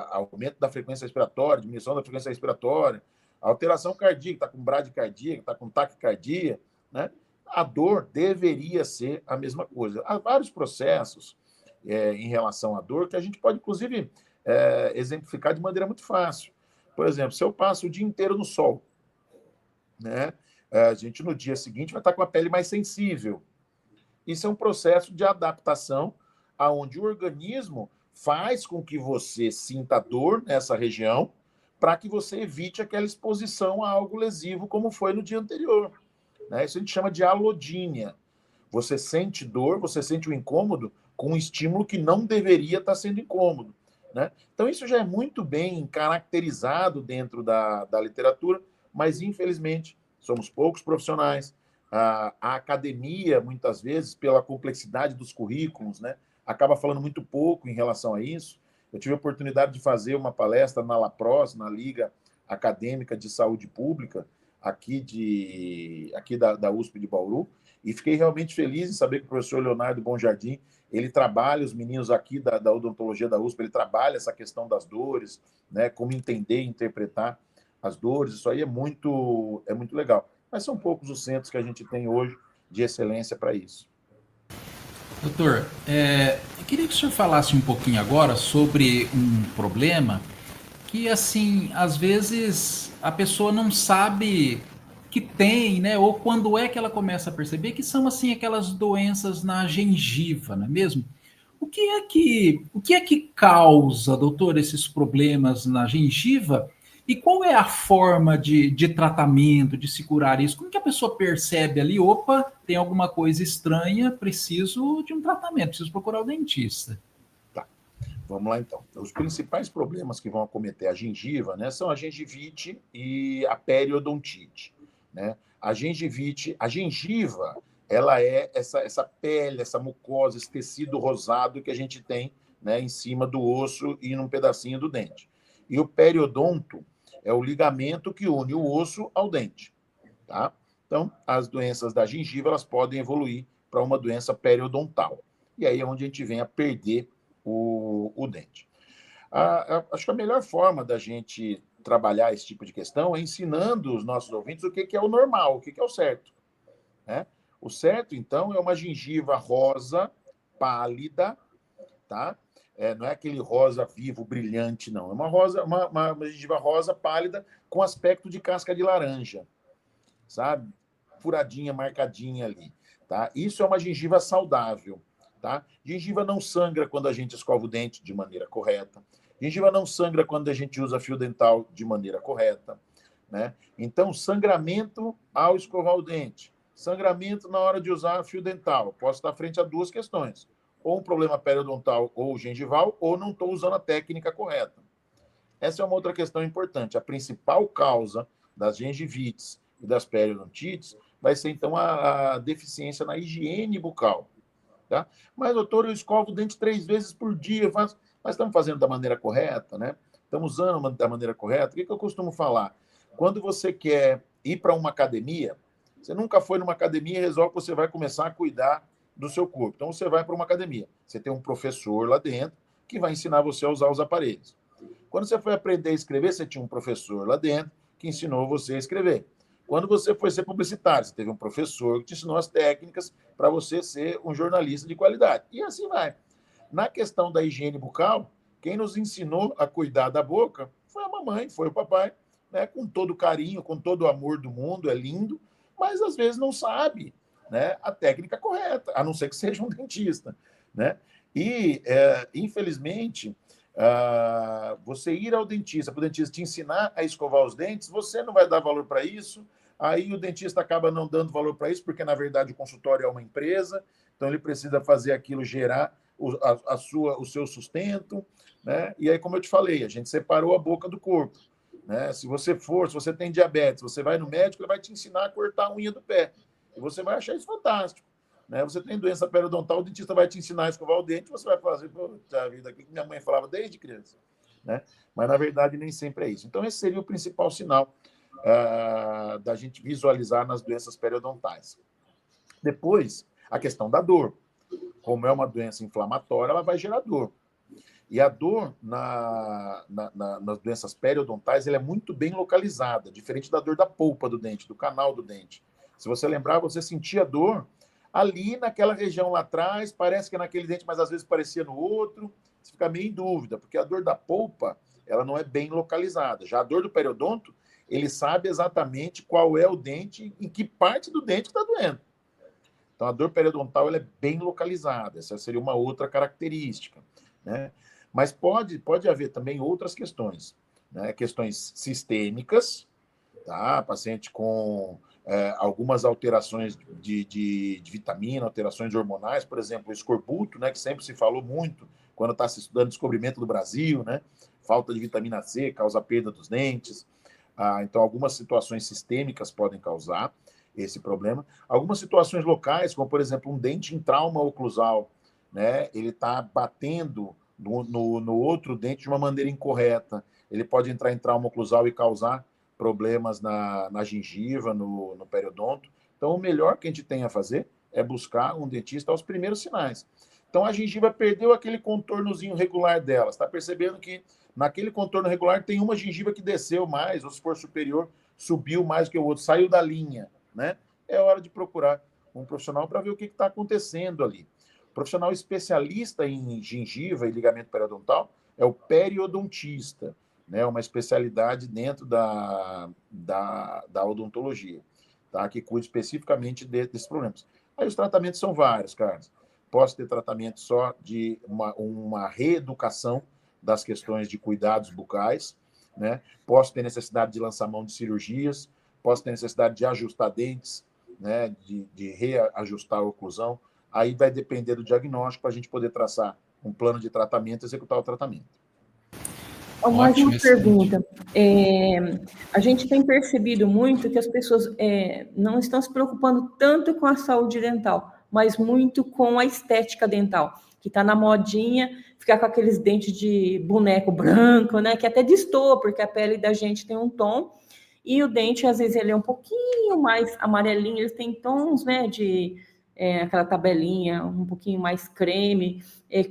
aumento da frequência respiratória, diminuição da frequência respiratória, alteração cardíaca, está com bradicardia, está com taquicardia, né? A dor deveria ser a mesma coisa. Há vários processos em relação à dor, que a gente pode, inclusive, exemplificar de maneira muito fácil. Por exemplo, se eu passo o dia inteiro no sol, né, a gente no dia seguinte vai estar com a pele mais sensível. Isso é um processo de adaptação aonde o organismo faz com que você sinta dor nessa região para que você evite aquela exposição a algo lesivo como foi no dia anterior. Né? Isso a gente chama de alodínia. Você sente dor, você sente o incômodo com um estímulo que não deveria estar sendo incômodo. Né? Então, isso já é muito bem caracterizado dentro da literatura, mas, infelizmente, somos poucos profissionais. A academia, muitas vezes, pela complexidade dos currículos, né, acaba falando muito pouco em relação a isso. Eu tive a oportunidade de fazer uma palestra na LAPROS, na Liga Acadêmica de Saúde Pública, aqui da USP de Bauru, e fiquei realmente feliz em saber que o professor Leonardo Bonjardim, ele trabalha, os meninos aqui da odontologia da USP, ele trabalha essa questão das dores, né, como entender e interpretar as dores, isso aí é muito legal. Mas são poucos os centros que a gente tem hoje de excelência para isso. Doutor, eu queria que o senhor falasse um pouquinho agora sobre um problema que, assim, às vezes a pessoa não sabe que tem, né? Ou quando é que ela começa a perceber que são, assim, aquelas doenças na gengiva, não é mesmo? O que é que causa, doutor, esses problemas na gengiva? E qual é a forma de tratamento, de se curar isso? Como que a pessoa percebe ali, opa, tem alguma coisa estranha, preciso de um tratamento, preciso procurar o dentista? Tá, vamos lá então. Os principais problemas que vão acometer a gengiva, né, são a gengivite e a periodontite. Né? A gengiva, ela é essa pele, essa mucosa, esse tecido rosado que a gente tem, né, em cima do osso e num pedacinho do dente. E o periodonto é o ligamento que une o osso ao dente. Tá? Então, as doenças da gengiva elas podem evoluir para uma doença periodontal. E aí é onde a gente vem a perder o dente. Acho que a melhor forma da gente trabalhar esse tipo de questão é ensinando os nossos ouvintes o que é o normal, o que é o certo. Né? O certo, então, é uma gengiva rosa, pálida, tá? Não é aquele rosa vivo, brilhante, não. É uma gengiva rosa, pálida, com aspecto de casca de laranja, sabe? Furadinha, marcadinha ali, tá? Isso é uma gengiva saudável, tá? Gengiva não sangra quando a gente escova o dente de maneira correta. Gengiva não sangra quando a gente usa fio dental de maneira correta, né? Então, sangramento ao escovar o dente, sangramento na hora de usar fio dental. Posso estar frente a duas questões. Ou um problema periodontal ou gengival, ou não estou usando a técnica correta. Essa é uma outra questão importante. A principal causa das gengivites e das periodontites vai ser, então, a deficiência na higiene bucal. Tá? Mas, doutor, eu escovo o dente 3 vezes por dia. Nós estamos fazendo da maneira correta, né? Estamos usando da maneira correta. O que eu costumo falar? Quando você quer ir para uma academia, você nunca foi numa academia e resolve que você vai começar a cuidar do seu corpo. Então, você vai para uma academia. Você tem um professor lá dentro que vai ensinar você a usar os aparelhos. Quando você foi aprender a escrever, você tinha um professor lá dentro que ensinou você a escrever. Quando você foi ser publicitário, você teve um professor que te ensinou as técnicas para você ser um jornalista de qualidade. E assim vai. Na questão da higiene bucal, quem nos ensinou a cuidar da boca foi a mamãe, foi o papai, né? Com todo o carinho, com todo o amor do mundo, é lindo, mas às vezes não sabe, né, a técnica correta, a não ser que seja um dentista. Né? E, infelizmente, você ir ao dentista, para o dentista te ensinar a escovar os dentes, você não vai dar valor para isso, aí o dentista acaba não dando valor para isso, porque, na verdade, o consultório é uma empresa, então ele precisa fazer aquilo gerar o seu sustento, né? E aí, como eu te falei, a gente separou a boca do corpo. Né? Se você tem diabetes, você vai no médico, ele vai te ensinar a cortar a unha do pé. E você vai achar isso fantástico. Né? Você tem doença periodontal, o dentista vai te ensinar a escovar o dente, você vai fazer, puta vida, aquilo que minha mãe falava desde criança. Né? Mas, na verdade, nem sempre é isso. Então, esse seria o principal sinal da gente visualizar nas doenças periodontais. Depois, a questão da dor. Como é uma doença inflamatória, ela vai gerar dor. E a dor nas doenças periodontais ela é muito bem localizada, diferente da dor da polpa do dente, do canal do dente. Se você lembrar, você sentia dor Ali, naquela região lá atrás, parece que é naquele dente, mas às vezes parecia no outro. Você fica meio em dúvida, porque a dor da polpa, ela não é bem localizada. Já a dor do periodonto, ele sabe exatamente qual é o dente, em que parte do dente está doendo. Então, a dor periodontal ela é bem localizada. Essa seria uma outra característica, né? Mas pode haver também outras questões, né? Questões sistêmicas, tá? Paciente com algumas alterações de vitamina, alterações hormonais, por exemplo, o escorbuto, né? Que sempre se falou muito quando está se estudando descobrimento do Brasil, né? Falta de vitamina C causa perda dos dentes. Então, algumas situações sistêmicas podem causar esse problema. Algumas situações locais, como, por exemplo, um dente em trauma oclusal, né? Ele está batendo no outro dente de uma maneira incorreta. Ele pode entrar em trauma oclusal e causar problemas na gengiva, no periodonto. Então, o melhor que a gente tem a fazer é buscar um dentista aos primeiros sinais. Então, a gengiva perdeu aquele contornozinho regular dela. Você está percebendo que naquele contorno regular tem uma gengiva que desceu mais, ou se for superior, subiu mais que o outro, saiu da linha, né? É hora de procurar um profissional para ver o que está acontecendo ali. O profissional especialista em gengiva e ligamento periodontal é o periodontista, né? Uma especialidade dentro da odontologia, tá? Que cuida especificamente desses problemas. Aí os tratamentos são vários, Carlos. Posso ter tratamento só de uma reeducação das questões de cuidados bucais, né? Posso ter necessidade de lançar mão de cirurgias, posso ter necessidade de ajustar dentes, né? De reajustar a oclusão. Aí vai depender do diagnóstico para a gente poder traçar um plano de tratamento e executar o tratamento. Mais uma pergunta. A gente tem percebido muito que as pessoas não estão se preocupando tanto com a saúde dental, mas muito com a estética dental, que está na modinha, ficar com aqueles dentes de boneco branco, né? Que até destoa, porque a pele da gente tem um tom, e o dente, às vezes, ele é um pouquinho mais amarelinho, eles têm tons, né, de aquela tabelinha, um pouquinho mais creme.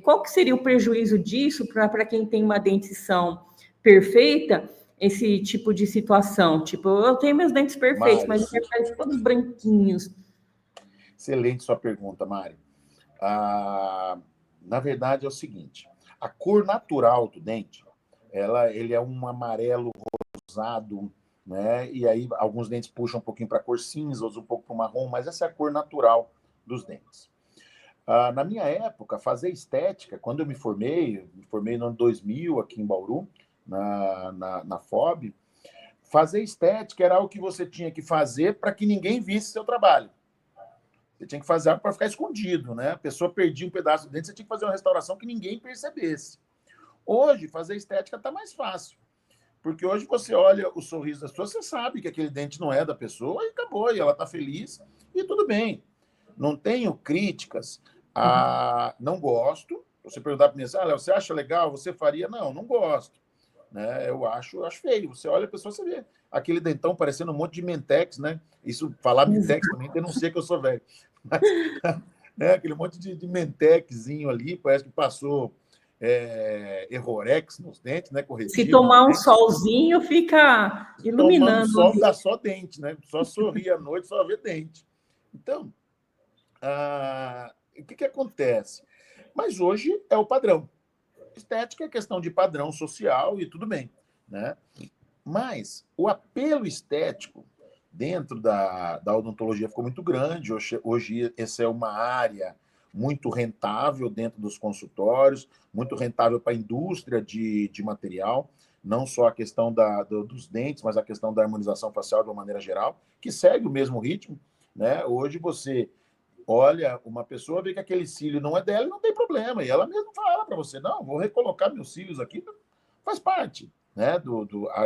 Qual que seria o prejuízo disso para quem tem uma dentição perfeita, esse tipo de situação? Tipo, eu tenho meus dentes perfeitos, mas eu quero todos branquinhos. Excelente sua pergunta, Mari. Na verdade, é o seguinte, a cor natural do dente, ele é um amarelo rosado, né? E aí alguns dentes puxam um pouquinho para a cor cinza, outros um pouco para o marrom, mas essa é a cor natural dos dentes. Na minha época, fazer estética, quando eu me formei no ano 2000 aqui em Bauru, na FOB, fazer estética era algo que você tinha que fazer para que ninguém visse seu trabalho. Você tinha que fazer algo para ficar escondido, né? A pessoa perdia um pedaço do dente, você tinha que fazer uma restauração que ninguém percebesse. Hoje, fazer estética está mais fácil. Porque hoje você olha o sorriso da pessoa, você sabe que aquele dente não é da pessoa e acabou, e ela está feliz e tudo bem. Não tenho críticas, não gosto. Você perguntar para mim assim, Léo, você acha legal? Você faria? Não gosto. Né? Eu acho feio. Você olha a pessoa, você vê aquele dentão parecendo um monte de Mentex, né? Isso, falar Mentex também denuncia que eu sou velho. Mas, né? Aquele monte de Mentexzinho ali, parece que passou Errorex nos dentes, né? Corretivo. Se tomar um solzinho, fica iluminando. Tomando sol, dá só dente, né? Só sorrir à noite, só vê dente. Então, o que acontece? Mas hoje é o padrão. Estética é questão de padrão social e tudo bem, né? Mas o apelo estético dentro da odontologia ficou muito grande. Hoje essa é uma área muito rentável dentro dos consultórios, muito rentável para a indústria de material, não só a questão dos dentes, mas a questão da harmonização facial de uma maneira geral, que segue o mesmo ritmo, né? Hoje você olha uma pessoa, vê que aquele cílio não é dela, não tem problema, e ela mesma fala para você, não, vou recolocar meus cílios aqui, faz parte, né?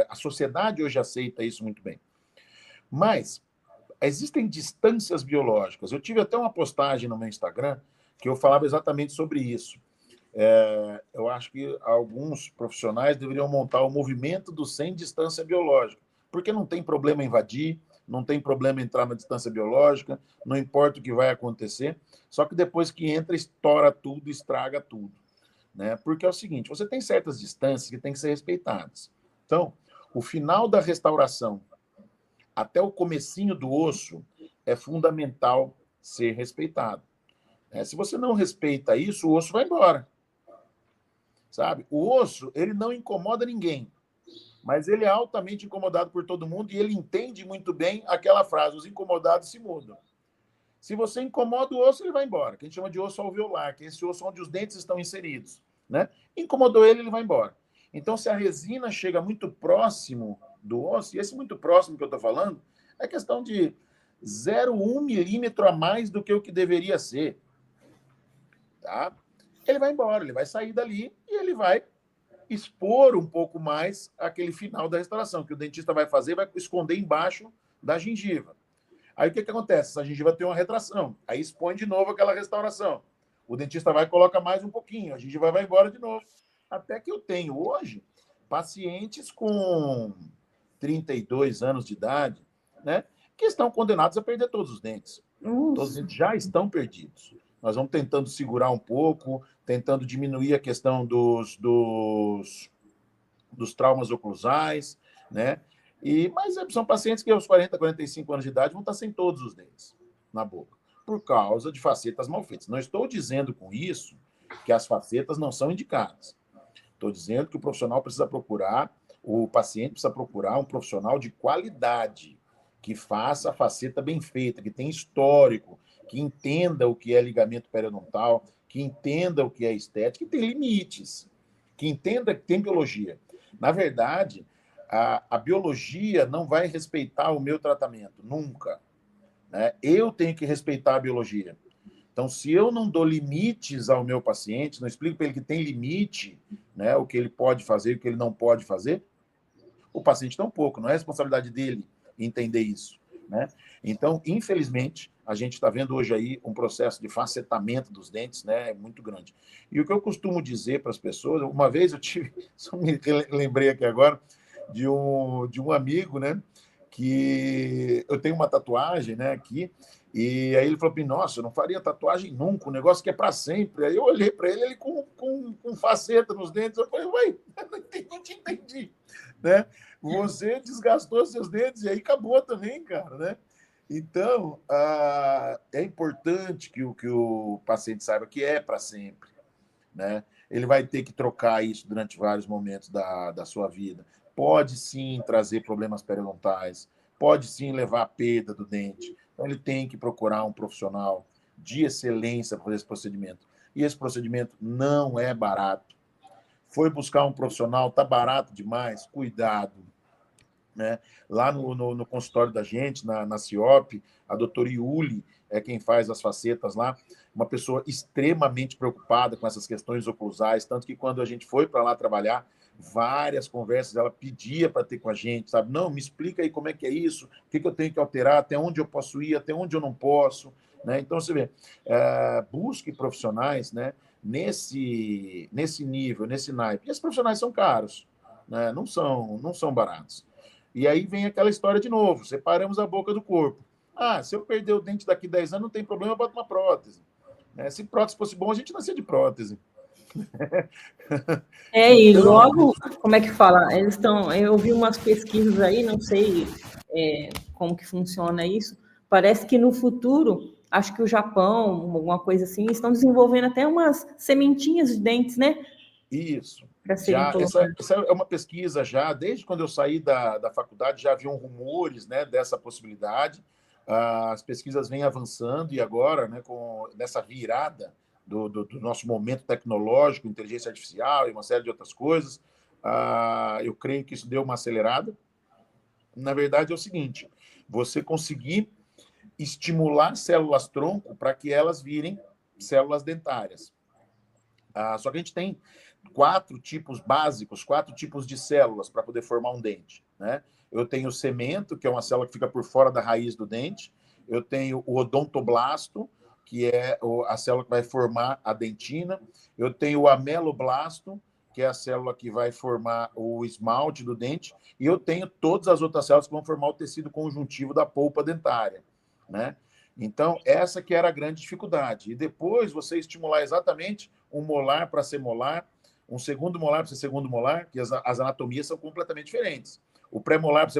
A sociedade hoje aceita isso muito bem. Mas existem distâncias biológicas. Eu tive até uma postagem no meu Instagram que eu falava exatamente sobre isso. Eu acho que alguns profissionais deveriam montar o movimento do sem distância biológica, porque não tem problema invadir, não tem problema entrar na distância biológica, não importa o que vai acontecer, só que depois que entra, estoura tudo, estraga tudo, né? Porque é o seguinte, você tem certas distâncias que têm que ser respeitadas. Então, o final da restauração até o comecinho do osso é fundamental ser respeitado. Se você não respeita isso, o osso vai embora. Sabe? O osso, ele não incomoda ninguém, mas ele é altamente incomodado por todo mundo e ele entende muito bem aquela frase, os incomodados se mudam. Se você incomoda o osso, ele vai embora, que a gente chama de osso alveolar, que é esse osso onde os dentes estão inseridos. Né? Incomodou ele, ele vai embora. Então, se a resina chega muito próximo do osso, e esse muito próximo que eu estou falando, é questão de 0,1 milímetro a mais do que o que deveria ser. Tá? Ele vai embora, ele vai sair dali e ele vai expor um pouco mais aquele final da restauração, que o dentista vai fazer, vai esconder embaixo da gengiva. Aí o que acontece? Essa gengiva tem uma retração, aí expõe de novo aquela restauração. O dentista vai e coloca mais um pouquinho, a gengiva vai embora de novo. Até que eu tenho hoje pacientes com 32 anos de idade, né, que estão condenados a perder todos os dentes. Todos os dentes já estão perdidos. Nós vamos tentando segurar um pouco, tentando diminuir a questão dos traumas oclusais, né? Mas são pacientes que aos 40, 45 anos de idade vão estar sem todos os dentes na boca, por causa de facetas mal feitas. Não estou dizendo com isso que as facetas não são indicadas. Estou dizendo que o profissional precisa procurar, o paciente precisa procurar um profissional de qualidade, que faça a faceta bem feita, que tenha histórico, que entenda o que é ligamento periodontal, que entenda o que é estética, que tem limites, que entenda que tem biologia. Na verdade, a biologia não vai respeitar o meu tratamento, nunca. Né? Eu tenho que respeitar a biologia. Então, se eu não dou limites ao meu paciente, não explico para ele que tem limite, né, o que ele pode fazer e o que ele não pode fazer, o paciente tampouco, não é responsabilidade dele entender isso. Né? Então, infelizmente, a gente está vendo hoje aí um processo de facetamento dos dentes, né, muito grande. E o que eu costumo dizer para as pessoas, uma vez eu tive, só me lembrei aqui agora, de um amigo, né, que eu tenho uma tatuagem, né, aqui, e aí ele falou para mim, nossa, eu não faria tatuagem nunca, um negócio que é para sempre. Aí eu olhei para ele com faceta nos dentes, eu falei, ué, não te entendi. Né? Você desgastou seus dentes e aí acabou também, cara, né? Então, é importante que o paciente saiba que é para sempre, né? Ele vai ter que trocar isso durante vários momentos da sua vida. Pode sim trazer problemas periodontais, pode sim levar à perda do dente. Então, ele tem que procurar um profissional de excelência para fazer esse procedimento. E esse procedimento não é barato. Foi buscar um profissional, está barato demais, cuidado. Né? Lá no consultório da gente, na CIOP, a doutora Iuli é quem faz as facetas lá, uma pessoa extremamente preocupada com essas questões oclusais, tanto que quando a gente foi para lá trabalhar, várias conversas, ela pedia para ter com a gente, sabe? Não, me explica aí como é que é isso, o que eu tenho que alterar, até onde eu posso ir, até onde eu não posso. Né? Então, você vê, busque profissionais, né, nesse nível, nesse naipe. E esses profissionais são caros, né? Não são baratos. E aí vem aquela história de novo, separamos a boca do corpo. Se eu perder o dente daqui 10 anos, não tem problema, eu boto uma prótese. Né? Se prótese fosse bom, a gente nascia de prótese. E logo, como é que fala? Eu vi umas pesquisas aí, não sei como que funciona isso. Parece que no futuro, acho que o Japão, alguma coisa assim, estão desenvolvendo até umas sementinhas de dentes, né? Isso. Essa é uma pesquisa já, desde quando eu saí da faculdade, já haviam rumores, né, dessa possibilidade. As pesquisas vêm avançando e agora, né, nessa virada do nosso momento tecnológico, inteligência artificial e uma série de outras coisas, eu creio que isso deu uma acelerada. Na verdade, é o seguinte, você conseguir estimular células-tronco para que elas virem células dentárias. Só que a gente tem 4 tipos básicos, 4 tipos de células para poder formar um dente. Né? Eu tenho o cemento, que é uma célula que fica por fora da raiz do dente. Eu tenho o odontoblasto, que é a célula que vai formar a dentina. Eu tenho o ameloblasto, que é a célula que vai formar o esmalte do dente. E eu tenho todas as outras células que vão formar o tecido conjuntivo da polpa dentária. Né? Então, essa que era a grande dificuldade. E depois você estimular exatamente um molar para ser molar, um segundo molar para ser segundo molar, que as anatomias são completamente diferentes. O pré-molar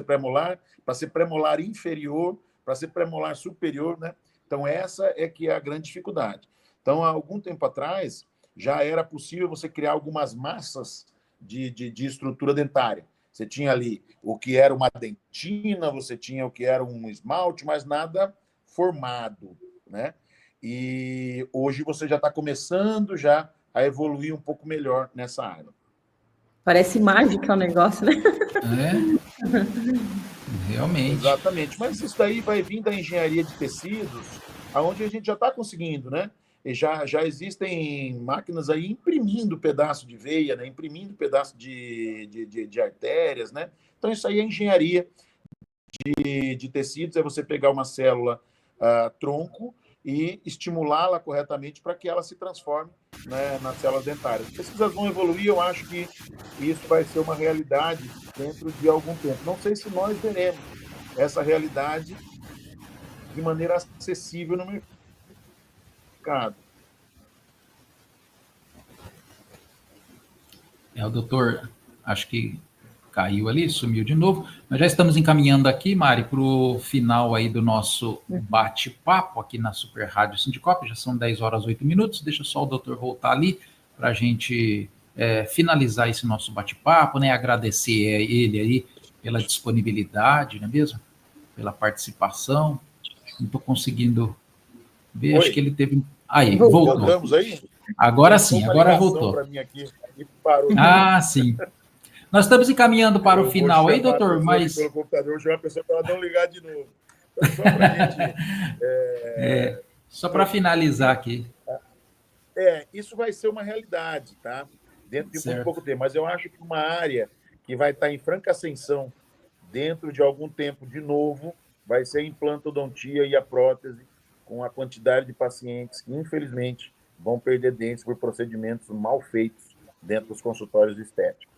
para ser pré-molar inferior, para ser pré-molar superior, né? Então, essa é que é a grande dificuldade. Então, há algum tempo atrás, já era possível você criar algumas massas de estrutura dentária. Você tinha ali o que era uma dentina, você tinha o que era um esmalte, mas nada formado, né? E hoje você já está começando já a evoluir um pouco melhor nessa área. Parece mágica o negócio, né? Realmente. Exatamente. Mas isso daí vai vir da engenharia de tecidos, aonde a gente já está conseguindo, né? E já existem máquinas aí imprimindo pedaço de veia, né? Imprimindo pedaço de artérias, né? Então, isso aí é engenharia de tecidos, é você pegar uma célula tronco e estimulá-la corretamente para que ela se transforme, né, nas células dentárias. As pesquisas vão evoluir, eu acho que isso vai ser uma realidade dentro de algum tempo. Não sei se nós veremos essa realidade de maneira acessível no mercado. O doutor, acho que caiu ali, sumiu de novo. Nós já estamos encaminhando aqui, Mari, para o final aí do nosso bate-papo aqui na Super Rádio Sindicop. Já são 10 horas 8 minutos. Deixa só o doutor voltar ali para a gente finalizar esse nosso bate-papo, né? Agradecer a ele aí pela disponibilidade, não é mesmo? Pela participação. Não estou conseguindo ver, Oi. acho que ele teve... Aí, voltou. Voltamos aí? Agora sim, agora voltou. Para mim aqui, parou. Sim. Nós estamos encaminhando para o final aí, doutor, mas... Pelo computador, eu chamo a pessoa para ela não ligar de novo. Então, só para a gente... Só para finalizar aqui. Isso vai ser uma realidade, tá? Dentro de Certo. muito pouco tempo. Mas eu acho que uma área que vai estar em franca ascensão dentro de algum tempo de novo vai ser a implantodontia e a prótese, com a quantidade de pacientes que, infelizmente, vão perder dentes por procedimentos mal feitos dentro dos consultórios estéticos.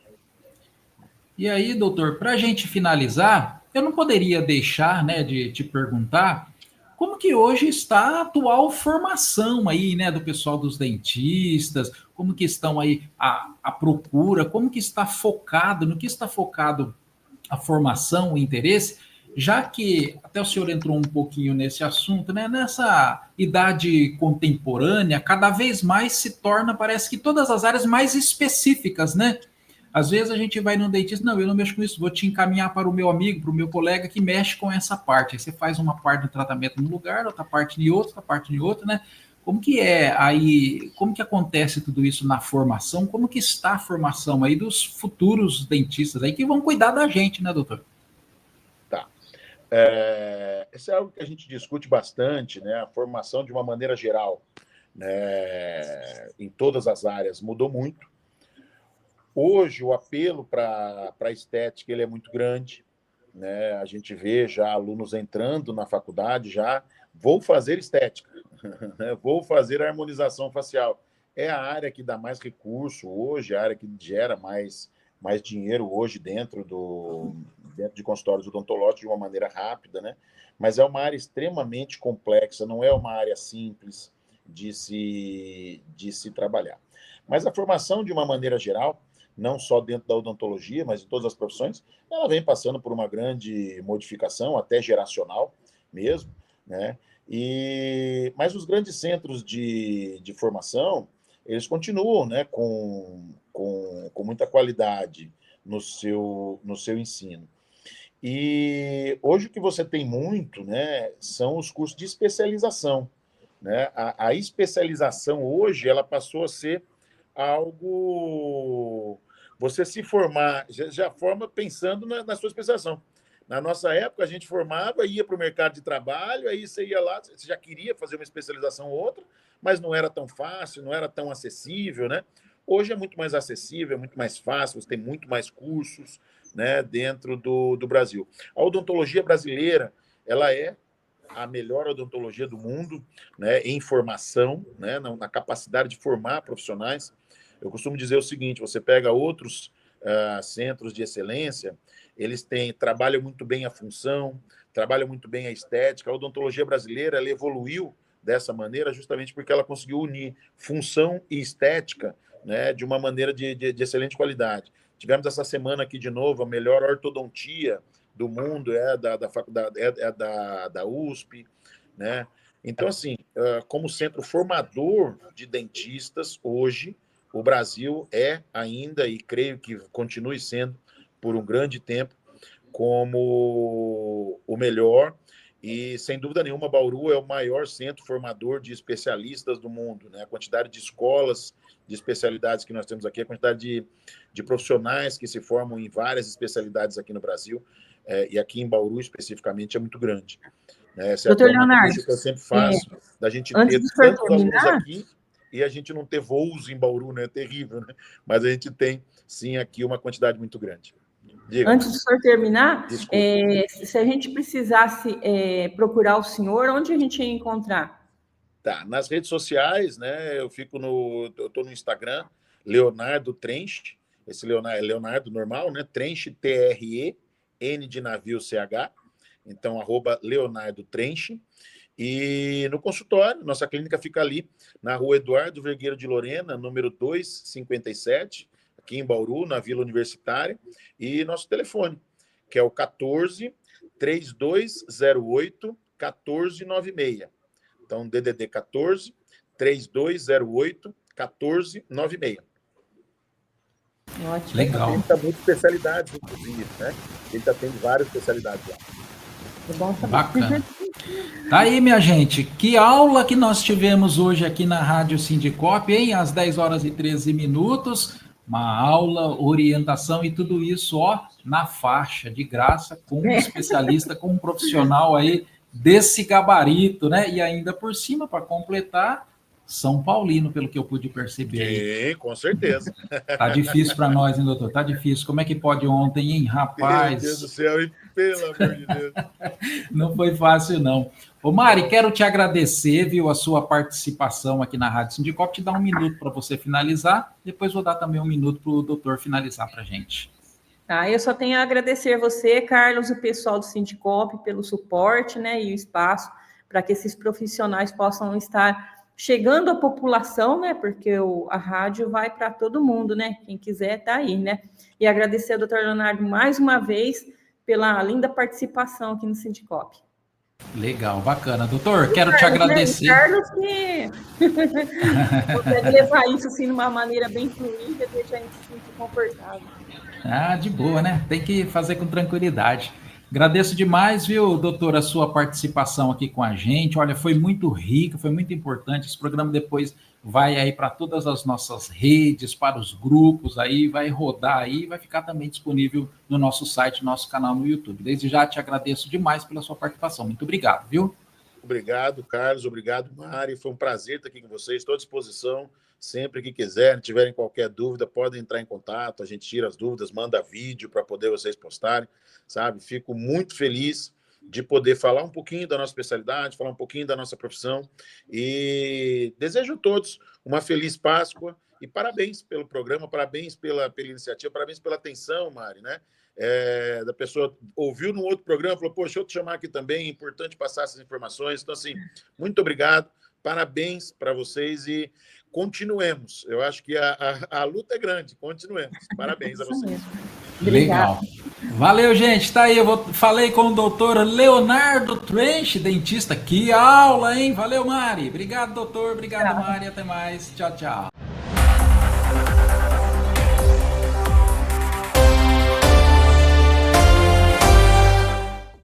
E aí, doutor, para a gente finalizar, eu não poderia deixar, né, de te perguntar como que hoje está a atual formação aí, né, do pessoal dos dentistas, como que estão aí a procura, como que está focado, no que está focado a formação, o interesse, já que até o senhor entrou um pouquinho nesse assunto, né, nessa idade contemporânea, cada vez mais se torna, parece que todas as áreas mais específicas, né? Às vezes a gente vai no dentista, não, eu não mexo com isso, vou te encaminhar para o meu amigo, para o meu colega que mexe com essa parte. Aí você faz uma parte do tratamento num lugar, outra parte em outra, né? Como que é aí, como que acontece tudo isso na formação? Como que está a formação aí dos futuros dentistas aí que vão cuidar da gente, né, doutor? Tá. Isso é algo que a gente discute bastante, né? A formação de uma maneira geral, né? Em todas as áreas mudou muito. Hoje, o apelo para a estética ele é muito grande, né? A gente vê já alunos entrando na faculdade, já vou fazer estética, né? Vou fazer harmonização facial. É a área que dá mais recurso hoje, a área que gera mais dinheiro hoje dentro de consultórios odontológicos de uma maneira rápida, né? Mas é uma área extremamente complexa, não é uma área simples de se trabalhar. Mas a formação, de uma maneira geral, não só dentro da odontologia, mas em todas as profissões, ela vem passando por uma grande modificação, até geracional mesmo, né? Mas os grandes centros de formação, eles continuam, né, com muita qualidade no seu ensino. E hoje o que você tem muito, né, são os cursos de especialização, né? A especialização hoje, ela passou a ser algo... Você se formar, já forma pensando na sua especialização. Na nossa época, a gente formava, ia para o mercado de trabalho, aí você ia lá, você já queria fazer uma especialização ou outra, mas não era tão fácil, não era tão acessível, né? Hoje é muito mais acessível, é muito mais fácil, você tem muito mais cursos, né, dentro do Brasil. A odontologia brasileira, ela é a melhor odontologia do mundo, né, em formação, né, na capacidade de formar profissionais. Eu costumo dizer o seguinte: você pega outros centros de excelência, eles trabalham muito bem a função, trabalham muito bem a estética. A odontologia brasileira, ela evoluiu dessa maneira justamente porque ela conseguiu unir função e estética, né, de uma maneira de excelente qualidade. Tivemos essa semana aqui de novo a melhor ortodontia do mundo, da faculdade, da USP, né? Então, assim, como centro formador de dentistas, hoje, o Brasil é ainda, e creio que continue sendo por um grande tempo, como o melhor. E, sem dúvida nenhuma, Bauru é o maior centro formador de especialistas do mundo, né? A quantidade de escolas de especialidades que nós temos aqui, a quantidade de profissionais que se formam em várias especialidades aqui no Brasil, e aqui em Bauru especificamente, é muito grande. Essa é até uma crítica que eu sempre faço, da gente ter tantos alunos aqui e a gente não ter voos em Bauru, né? É terrível, né? Mas a gente tem, sim, aqui uma quantidade muito grande. Diga. Antes do senhor terminar, se a gente precisasse procurar o senhor, onde a gente ia encontrar? Tá, nas redes sociais, né? Eu estou no Instagram, Leonardo Trench, esse Leonardo normal, né? Trench, T-R-E-N de navio C-H, então, @Leonardo Trench. E no consultório, nossa clínica fica ali na rua Eduardo Vergueiro de Lorena, número 257, aqui em Bauru, na Vila Universitária, e nosso telefone, que é o 14-3208-1496. Então, DDD 14-3208-1496. Ótimo. Legal. Ele está muito especialidades, inclusive, né? Ele está tendo várias especialidades lá. Bacana. Tá aí, minha gente, que aula que nós tivemos hoje aqui na Rádio Sindicop, hein? Às 10h13, uma aula, orientação e tudo isso, ó, na faixa, de graça, com um especialista, com um profissional aí desse gabarito, né? E ainda por cima, para completar, São Paulino, pelo que eu pude perceber. Sim, com certeza. Tá difícil para nós, hein, doutor? Tá difícil. Como é que pode ontem, hein, rapaz? Meu Deus do céu, hein? Pelo amor de Deus. Não foi fácil, não. Ô, Mari, quero te agradecer, viu, a sua participação aqui na Rádio Sindicop. Te dar um minuto para você finalizar, depois vou dar também um minuto para o doutor finalizar para a gente. Eu só tenho a agradecer a você, Carlos, o pessoal do Sindicop, pelo suporte, né, e o espaço para que esses profissionais possam estar chegando à população, né? Porque a rádio vai para todo mundo, né? Quem quiser tá aí, né? E agradecer ao doutor Leonardo mais uma vez pela linda participação aqui no Sindicop. Legal, bacana. Doutor, quero te agradecer. Né? Carlos que consegue levar isso assim de uma maneira bem fluida, deixar a gente se sentir confortável. De boa, né? Tem que fazer com tranquilidade. Agradeço demais, viu, doutor, a sua participação aqui com a gente. Olha, foi muito rica, foi muito importante. Esse programa depois vai aí para todas as nossas redes, para os grupos aí, vai rodar aí, vai ficar também disponível no nosso site, no nosso canal no YouTube. Desde já te agradeço demais pela sua participação. Muito obrigado, viu? Obrigado, Carlos. Obrigado, Mari. Foi um prazer estar aqui com vocês. Estou à disposição. Sempre que quiserem, tiverem qualquer dúvida, podem entrar em contato, a gente tira as dúvidas, manda vídeo para poder vocês postarem, sabe? Fico muito feliz de poder falar um pouquinho da nossa especialidade, falar um pouquinho da nossa profissão e desejo a todos uma feliz Páscoa e parabéns pelo programa, parabéns pela iniciativa, parabéns pela atenção, Mari, né? Da pessoa ouviu num outro programa, falou, poxa, deixa eu te chamar aqui também, é importante passar essas informações. Então, assim, muito obrigado, parabéns para vocês e continuemos. Eu acho que a luta é grande, continuemos. Parabéns a vocês. Legal. Valeu, gente. Tá aí, falei com o doutor Leonardo Trench, dentista. Que aula, hein? Valeu, Mari. Obrigado, doutor. Obrigado, Mari. Até mais. Tchau, tchau.